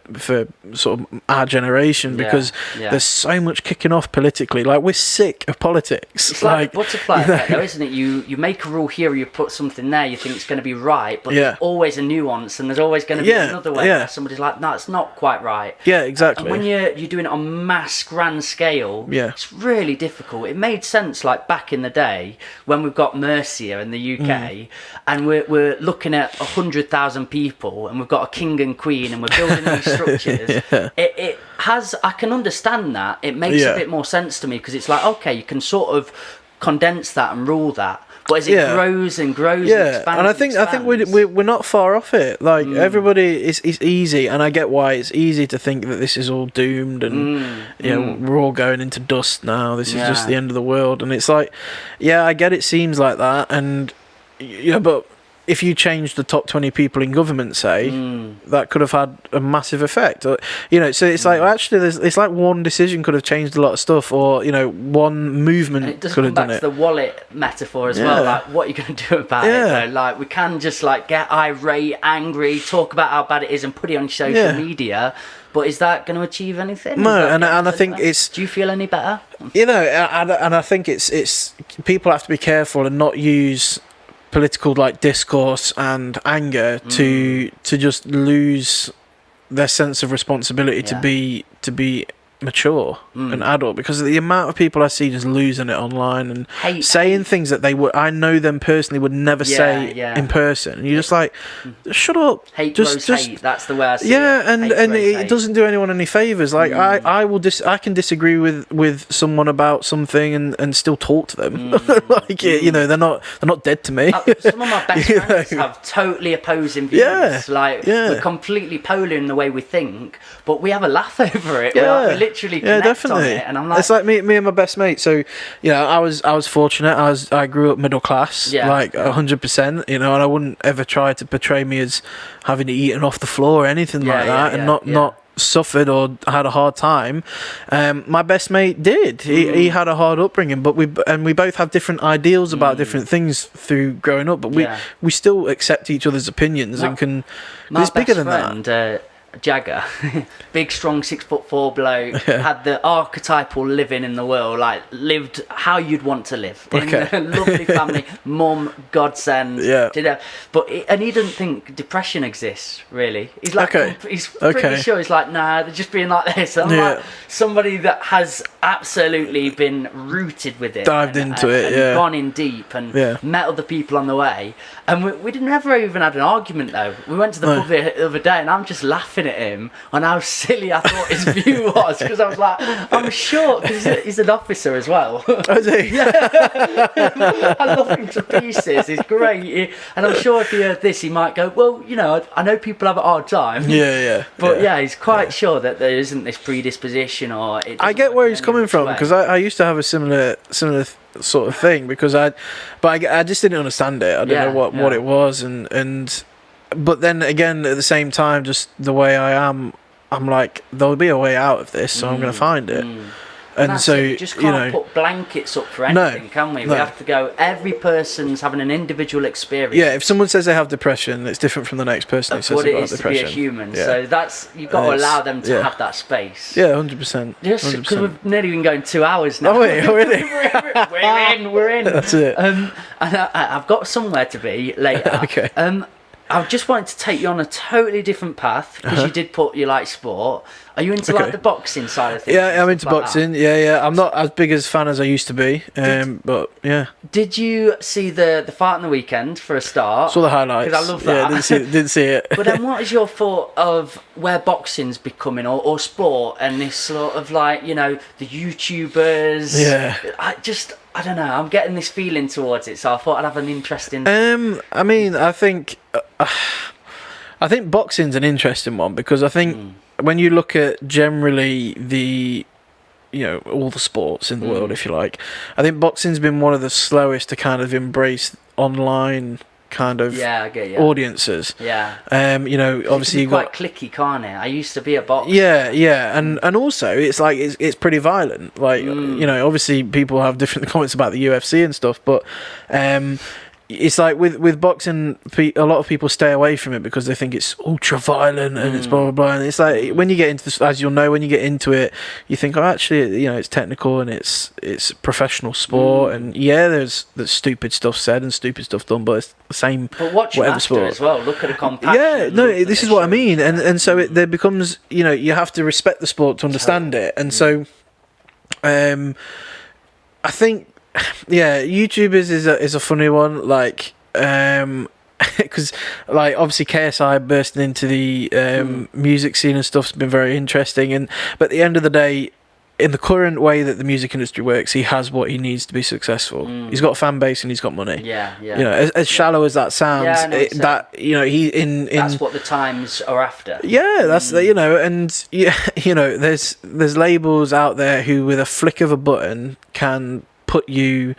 sort of our generation because there's so much kicking off politically. Like, we're sick of politics. It's like the butterfly effect, though, isn't it? You make a rule here, you put something there, you think it's going to be right, but there's always a nuance, and there's always going to be another way where somebody's like, no, it's not quite right. Exactly. And when you're doing it on mass grand scale, it's really difficult. It made sense like back in the day when we've got Mercia in the UK, and we're looking at 100,000 people, and we've got a king and queen, and we're building these structures. It has, I can understand that. It makes a bit more sense to me, because it's like, okay, you can sort of condense that and rule that. But as it grows and grows and expands, and I think we're not far off it. Like, everybody, it's easy, and I get why it's easy to think that this is all doomed, and we're all going into dust now. This is just the end of the world, and it's like, I get it seems like that, and but if you change the top 20 people in government, say, that could have had a massive effect. So it's like, well, actually, it's like one decision could have changed a lot of stuff, or, one movement could have done it. It does come back to the wallet metaphor as well. Like, what are you going to do about it? Though? Like, we can just, like, get irate, angry, talk about how bad it is and put it on social media. But is that going to achieve anything? No, and I think it's... Do you feel any better? And I think it's people have to be careful and not use political discourse and anger to just lose their sense of responsibility to be mature and adult, because the amount of people I see just losing it online and saying things that I know them personally would never say in person, and you're just like, shut up. Hate that's the way I see it. And it doesn't do anyone any favors. Like, I can disagree with someone about something and still talk to them. They're not dead to me. Some of my best friends have totally opposing views. We're completely polar in the way we think, but we have a laugh over it. We literally connect on it, and I'm like, it's like me and my best mate. So I was fortunate. I grew up middle class, 100%. And I wouldn't ever try to portray me as having eaten off the floor or anything like that, and not suffered or had a hard time. My best mate did. He had a hard upbringing, but we both have different ideals about different things through growing up. But we still accept each other's opinions and can. It's bigger than that. Jagger, big, strong, 6'4" bloke, had the archetypal living in the world, like lived how you'd want to live in a lovely family, mum, godsend. But he didn't think depression exists really. He's like, he's pretty sure he's like, nah, they're just being like this. I'm like somebody that has absolutely been rooted with it, dived into it, and gone in deep, and met other people on the way. And we didn't ever even had an argument though. We went to the pub the other day, and I'm just laughing at him on how silly I thought his view was, because I was like, I'm sure, because he's an officer as well. Oh, is he? I love him to pieces. He's great, and I'm sure if he heard this, he might go, well, you know, I know people have a hard time. But he's quite sure that there isn't this predisposition, or I get where he's coming from, because I used to have a similar sort of thing, because I just didn't understand it. I don't know what it was, and but then again, at the same time, just the way I am, I'm like, there'll be a way out of this, so I'm going to find it. And so we just can't put blankets up for anything, can we? We have to go, every person's having an individual experience. Yeah, if someone says they have depression, it's different from the next person who says they've got depression. What it is to be a human. So that's, you've got to allow them to have that space. Yeah, 100%. Just because we've nearly been going 2 hours now. Oh, wait, really? we're in. That's it. And I've got somewhere to be later. Okay. I just wanted to take you on a totally different path, because you did put you like sport. Are you into like the boxing side of things? Yeah, I'm into boxing. That? I'm not as big a fan as I used to be, but yeah. Did you see the fight on the weekend for a start? Saw the highlights. Because I love that. Yeah, didn't see it. But then, what is your thought of where boxing's becoming, or sport, and this sort of like, you know, the YouTubers? Yeah. I don't know. I'm getting this feeling towards it, so I thought I'd have an interesting. I mean, I think boxing's an interesting one, because I think when you look at generally all the sports in the world, if you like, I think boxing's been one of the slowest to kind of embrace online kind of audiences. Obviously you've got quite clicky, can't it? I used to be a boxer. And also it's like it's pretty violent, like obviously people have different comments about the UFC and stuff, but it's like with boxing, a lot of people stay away from it because they think it's ultra violent and it's blah blah blah. And it's like when you get into this, as you'll know, when you get into it, you think, oh, actually, it's technical and it's professional sport. And there's stupid stuff said and stupid stuff done, but it's the same. But watch whatever after sport as well. Look at the compassion. This is what I mean. And so there becomes, you have to respect the sport to understand it. And so, I think. Yeah, YouTubers is a funny one, like, because like obviously KSI bursting into the music scene and stuff's been very interesting, but at the end of the day, in the current way that the music industry works, he has what he needs to be successful. He's got a fan base and he's got money. As shallow as that sounds, that's what the times are after. That's there's labels out there who with a flick of a button can put you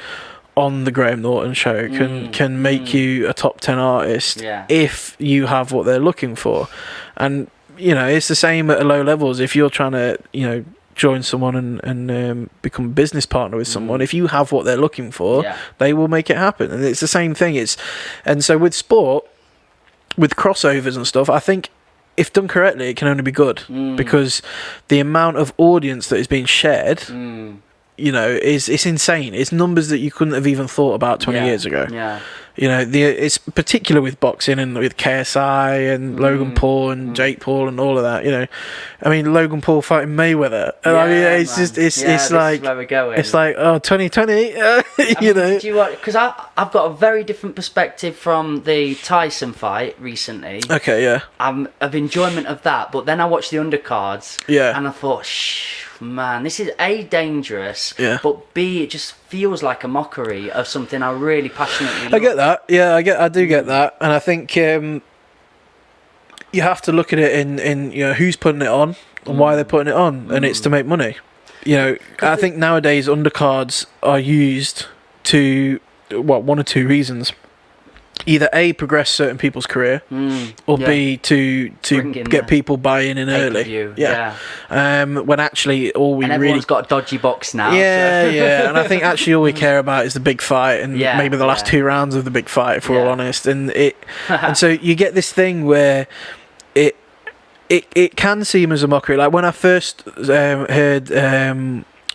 on the Graham Norton show, can make you a top 10 artist if you have what they're looking for. And it's the same at low levels. If you're trying to join someone and become a business partner with someone, if you have what they're looking for, they will make it happen. And it's the same thing. And so with sport, with crossovers and stuff, I think if done correctly, it can only be good, because the amount of audience that is being shared it's insane. It's numbers that you couldn't have even thought about 20 years ago. It's particular with boxing and with KSI and Logan Paul and Jake Paul and all of that. I mean, Logan Paul fighting Mayweather. It's like where we're going. It's like 2020. Do you want? Because I've got a very different perspective from the Tyson fight recently. Okay, yeah. Of enjoyment of that, but then I watched the undercards. And I thought, man, this is A, dangerous, but B, it just feels like a mockery of something I really passionately love. I get that. I do get that. And I think you have to look at it in who's putting it on and why they're putting it on, and it's to make money. I think nowadays undercards are used to one or two reasons. Either A, progress certain people's career, or B, to get people buying in early. When actually everyone's got a dodgy box now. And I think actually all we care about is the big fight and maybe the last 2 rounds of the big fight, if we're all honest. And so you get this thing where it can seem as a mockery. Like when I first heard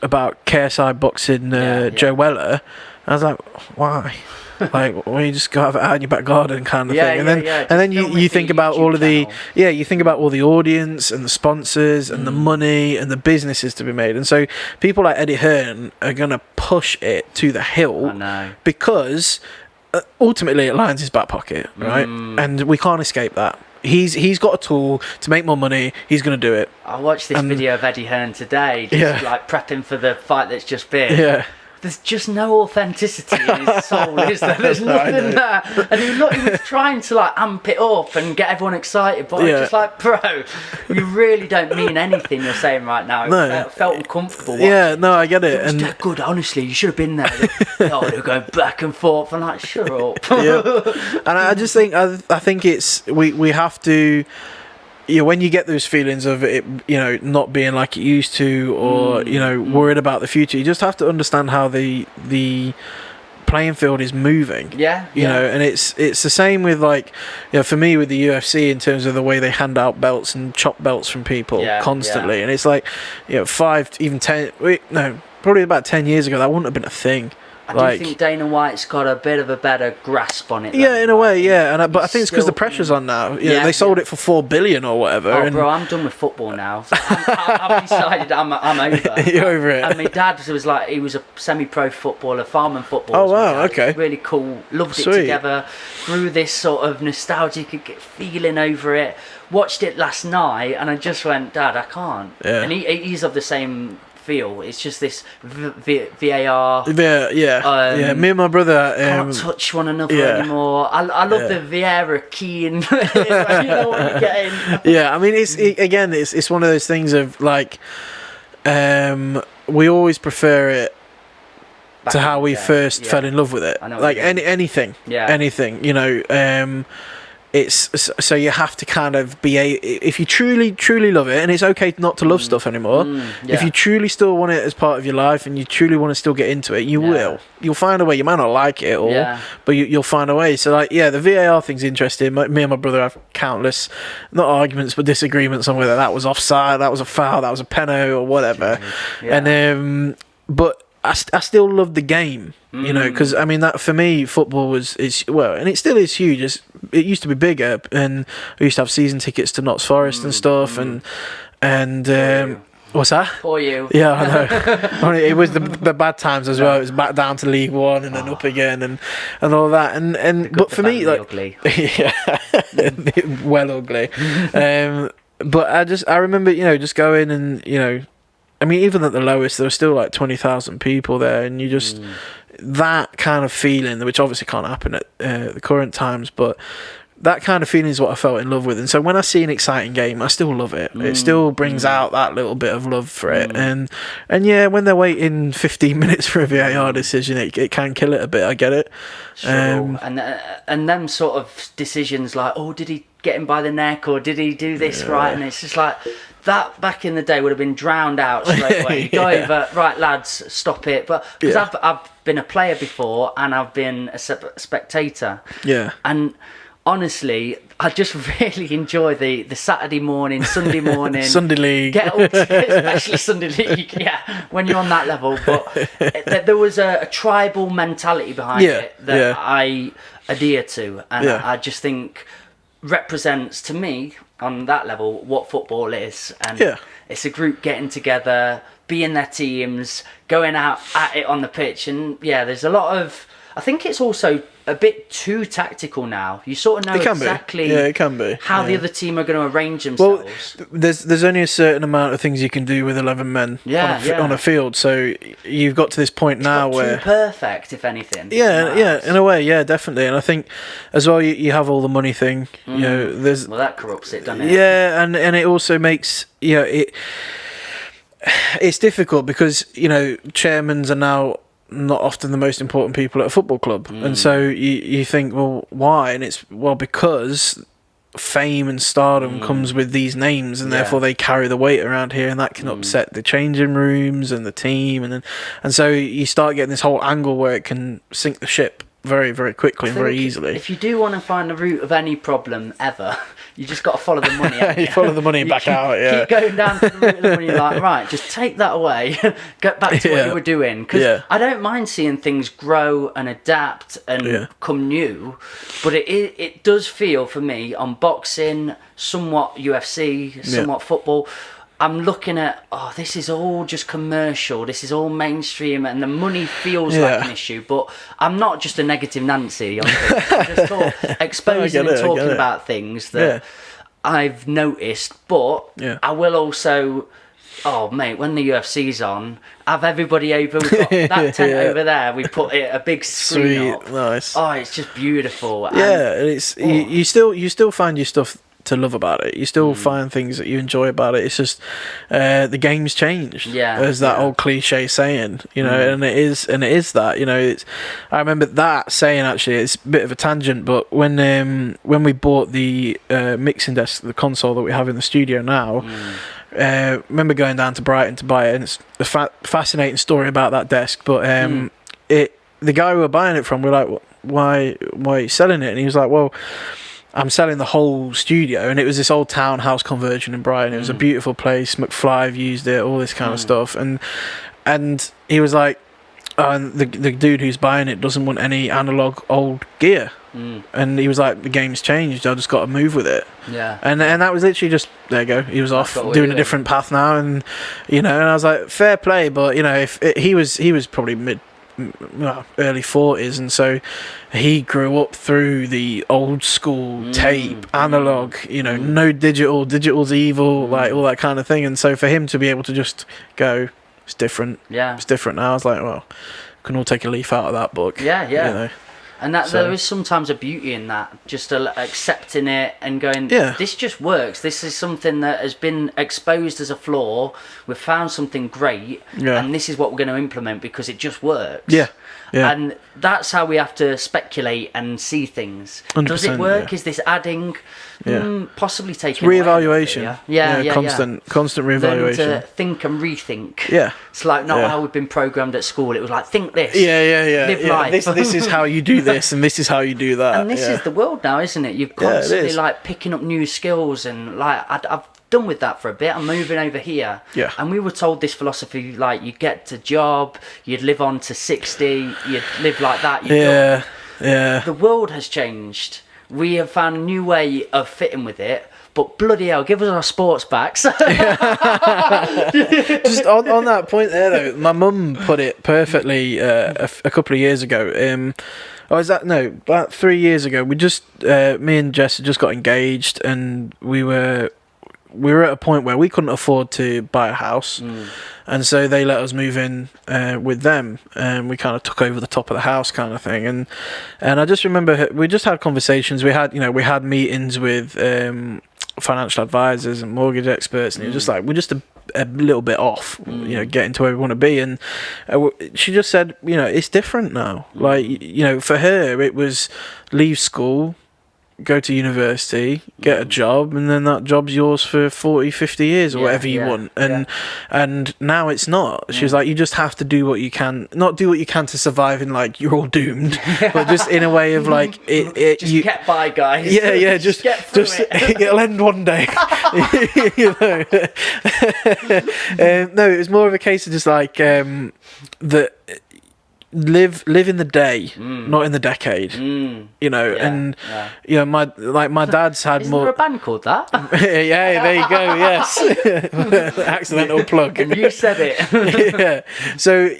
about KSI boxing Joe Weller, I was like, why? Like, well, you just go have it out in your back garden kind of thing, and then you think about all of the you think about all the audience and the sponsors and the money and the businesses to be made, and so people like Eddie Hearn are gonna push it to the hilt because ultimately it lines his back pocket, right? And we can't escape that. He's got a tool to make more money. He's going to do it. I watched this video of Eddie Hearn today, just like prepping for the fight that's just been. Yeah. There's just no authenticity in his soul, is there? There's nothing there. And he was trying to like amp it up and get everyone excited, but I'm just like, bro, you really don't mean anything you're saying right now. It felt uncomfortable. I get it. It was that good, honestly. You should have been there. They're going back and forth. I'm like, shut up. And I just think, I think it's we have to. When you get those feelings of it, not being like it used to, or worried about the future, you just have to understand how the playing field is moving. And it's the same with like, for me with the UFC in terms of the way they hand out belts and chop belts from people constantly, and it's like, 5, even 10, probably about 10 years ago that wouldn't have been a thing. I do think Dana White's got a bit of a better grasp on it. Yeah, in a way, but I think it's because the pressure's on now. They sold it for $4 billion or whatever. Oh, bro, I'm done with football now. So I've decided I'm over. You're over it. And my dad was like, he was a semi-pro footballer, farming football. Oh wow, okay. Really cool. Loved it together. Grew this sort of nostalgic feeling over it. Watched it last night, and I just went, Dad, I can't. Yeah. And he's of the same feel. It's just this VAR. Me and my brother can't touch one another anymore. I love the Vieira keen. You know what you're getting. I mean, it's one of those things of like, we always prefer it to how we first fell in love with it. Like anything. It's so you have to kind of be if you truly love it, and it's okay not to love stuff anymore. If you truly still want it as part of your life and you truly want to still get into it, you'll find a way. You might not like it all, but you'll find a way. So like the VAR thing's interesting. Me and my brother have countless, not arguments but disagreements on whether that was offside, that was a foul, that was a penalty or whatever. And but I still love the game, because I mean that for me, football is and it still is huge. It used to be bigger, and we used to have season tickets to Notts Forest and stuff, and what's that? For you, yeah, I know. It was the bad times as well. It was back down to League One and then up again, and all that, and but for me, like, ugly. well ugly. But I remember, just going and I mean, even at the lowest, there were still like 20,000 people there, and you just that kind of feeling, which obviously can't happen at the current times, but that kind of feeling is what I felt in love with. And so when I see an exciting game, I still love it. It still brings out that little bit of love for it. And when they're waiting 15 minutes for a VAR decision, it can kill it a bit. I get it. Sure. And them sort of decisions like, oh, did he get him by the neck, or did he do this right? And it's just like, that back in the day would have been drowned out straight away. Go over, right, lads, stop it. But because I've been a player before and I've been a spectator. Yeah. And honestly, I just really enjoy the Saturday morning, Sunday morning. Sunday League. Especially Sunday League, when you're on that level. But there was a tribal mentality behind it that I adhere to. And I just think represents to me on that level what football is, and it's a group getting together, being their teams, going out at it on the pitch, and there's a lot of, I think it's also a bit too tactical now. You sort of know exactly it can be. how the other team are going to arrange themselves. Well, there's only a certain amount of things you can do with 11 men on a field, so you've got to this point now where too perfect, if anything. In a way, definitely. And I think as well, you have all the money thing. There's that corrupts it, doesn't it? Yeah, and it also makes it's difficult because chairmans are now not often the most important people at a football club, and so you think, well, why? And it's because fame and stardom comes with these names, and therefore they carry the weight around here, and that can upset the changing rooms and the team, and so you start getting this whole angle where it can sink the ship very, very quickly and very easily. If you do want to find the root of any problem ever, You just got to follow the money. You follow the money and back out. Yeah. Keep going down to the route of the money. You're like, right, just take that away. Get back to what you were doing. Because I don't mind seeing things grow and adapt and come new, but it does feel for me on boxing, somewhat UFC, somewhat football. I'm looking at, this is all just commercial, this is all mainstream, and the money feels like an issue, but I'm not just a negative Nancy on things. I'm just exposing and talking about things that I've noticed, but I will also, when the UFC's on, have everybody over, we've got that tent over there, we put it a big screen up. Nice. Oh, it's just beautiful. Yeah, and it's you still find your stuff to love about it. You still find things that you enjoy about it. It's just the game's changed, as that old cliche saying, and it is that, I remember that saying, actually, it's a bit of a tangent, but when we bought the mixing desk, the console that we have in the studio now, remember going down to Brighton to buy it, and it's a fascinating story about that desk, but the guy we were buying it from, we're like, why are you selling it? And he was like, well, I'm selling the whole studio, and it was this old townhouse conversion in Brighton. It was a beautiful place. McFly used it, all this kind of stuff, and he was like, and the dude who's buying it doesn't want any analog old gear, and he was like, the game's changed. I just got to move with it. Yeah, and that was literally just, there you go. He was off doing a different path now, and and I was like, fair play, but if he was probably early 40s, and so he grew up through the old school tape, analog, no digital's evil, like all that kind of thing, and so for him to be able to just go, it's different now, I was like, well, can all take a leaf out of that book. And that there is sometimes a beauty in that, just accepting it and going, this just works. This is something that has been exposed as a flaw. We've found something great, and this is what we're going to implement because it just works. And that's how we have to speculate and see things. Does it work? Is this adding? Possibly taking reevaluation. Constant reevaluation. Learning to think and rethink. It's like not how we've been programmed at school. It was like, think this. Live life. This is how you do this, and this is how you do that. And this is the world now, isn't it? You're constantly like picking up new skills, and like I've done with that for a bit. I'm moving over here, and we were told this philosophy, like, you get a job, you'd live on to 60, you'd live like that. The world has changed. We have found a new way of fitting with it, but bloody hell, give us our sports backs. Just on that point there, though, my mum put it perfectly a couple of years ago. About 3 years ago, me and Jess had just got engaged, and we were at a point where we couldn't afford to buy a house, and so they let us move in with them, and we kind of took over the top of the house, kind of thing. And I just remember we just had conversations. We had meetings with financial advisors and mortgage experts, and it was just like, we're just a little bit off, getting to where we want to be. And she just said, it's different now. Like, for her, it was leave school, go to university, get a job, and then that job's yours for 40, 50 years or whatever you want. And now it's not. She was like, you just have to do what you can, not do what you can to survive in like you're all doomed, but just in a way of like you get by, guys. Just it'll end one day. No, it was more of a case of just like that. Live in the day, not in the decade. My dad's had Isn't more. there a band called that? There you go. Yes, accidental plug. You said it. So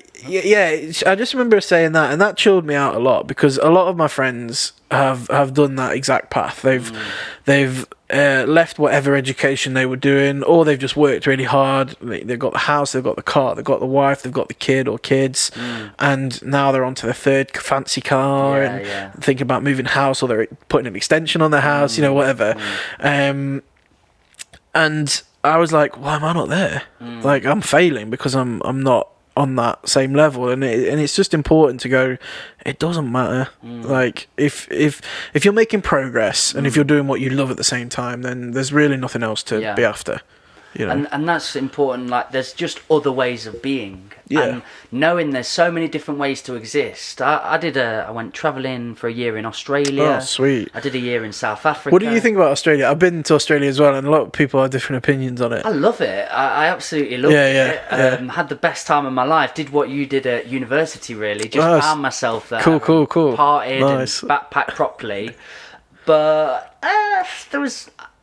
I just remember saying that, and that chilled me out a lot, because a lot of my friends have done that exact path. They've left whatever education they were doing, or they've just worked really hard. They've got the house, they've got the car, they've got the wife, they've got the kid or kids, and now they're on to their third fancy car and thinking about moving house, or they're putting an extension on their house, whatever. And I was like, why am I not there? Like, I'm failing because I'm not on that same level, and it's just important to go, it doesn't matter. Like, if you're making progress and if you're doing what you love at the same time, then there's really nothing else to be after. You know? And that's important. Like, there's just other ways of being. Yeah. And knowing there's so many different ways to exist. I went travelling for a year in Australia. Oh, sweet. I did a year in South Africa. What do you think about Australia? I've been to Australia as well, and a lot of people have different opinions on it. I love it. I absolutely love it. Had the best time of my life. Did what you did at university, really. Just found myself there. Cool. Partied Nice. and backpacked properly. But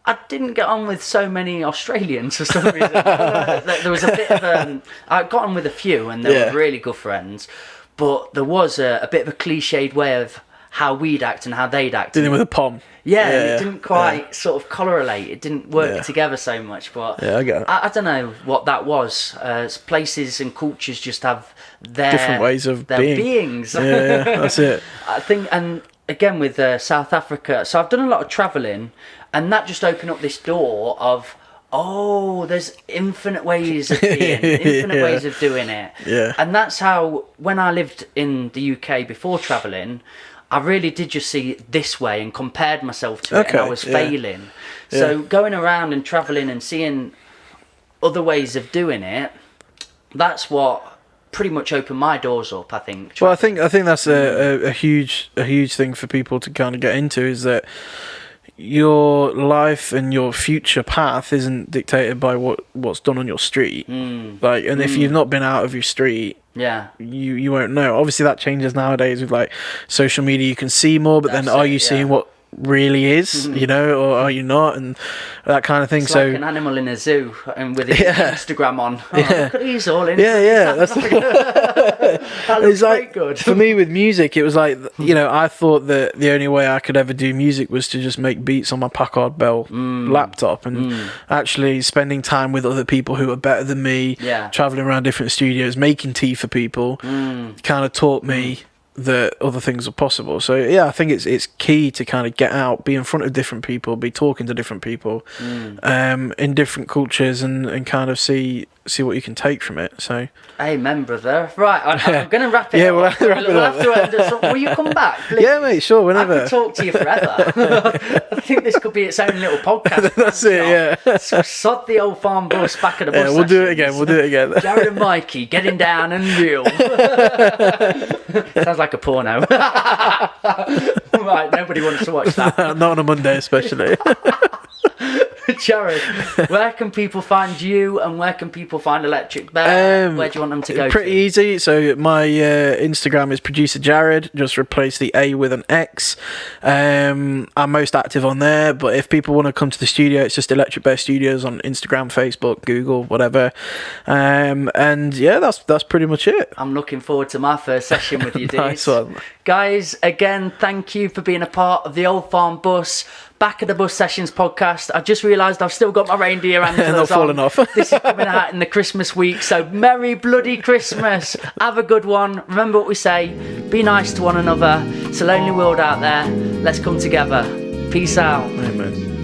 I didn't get on with so many Australians for some reason. There was a bit of I got on with a few, and they were really good friends. But there was a bit of a cliched way of how we'd act and how they'd act. Did it with a pom. It didn't quite sort of correlate. It didn't work together so much. But I get it. I don't know what that was. Places and cultures just have their different ways of beings. Yeah, that's it. I think, and again with South Africa, so I've done a lot of travelling, and that just opened up this door of, there's infinite ways of being, infinite ways of doing it. Yeah. And that's how, when I lived in the UK before travelling, I really did just see this way and compared myself to it, and I was failing. So going around and travelling and seeing other ways of doing it, that's what pretty much opened my doors up, I think. Well, I think that's a huge thing for people to kind of get into, is that your life and your future path isn't dictated by what's done on your street. Like, and if you've not been out of your street, you won't know. Obviously that changes nowadays with like social media. You can see more, but then are you seeing what really is, you know, or are you not, and that kind of thing. It's so like an animal in a zoo and with his Instagram on. Look at these all in. That's that looks like good. For me with music, it was like, you know, I thought that the only way I could ever do music was to just make beats on my Packard Bell laptop, and actually spending time with other people who are better than me, traveling around different studios, making tea for people, kind of taught me that other things are possible. So I think it's key to kind of get out, be in front of different people, be talking to different people in different cultures, and kind of see what you can take from it. So amen, brother. Right, I'm going to wrap it up. We'll wrap it up. Will you come back, please? Yeah, mate, sure, whenever. I could talk to you forever. I think this could be its own little podcast. That's it, So sod the old farm bus, back at the bus we'll do it again. Jared and Mikey getting down and real. Sounds like a porno. Right, nobody wants to watch that. Not on a Monday especially. Jared, where can people find you, and where can people find Electric Bear? Where do you want them to go? Pretty easy. So my Instagram is producer Jared. Just replace the A with an X. I'm most active on there, but if people want to come to the studio, it's just Electric Bear Studios on Instagram, Facebook, Google, whatever. And that's pretty much it. I'm looking forward to my first session with you, dudes. Nice one. Guys, again, thank you for being a part of the Old Farm Bus Back of the Bus Sessions podcast. I just realised I've still got my reindeer antlers not falling off. This is coming out in the Christmas week, so Merry bloody Christmas. Have a good one. Remember what we say, be nice to one another. It's a lonely world out there. Let's come together. Peace out. Amen.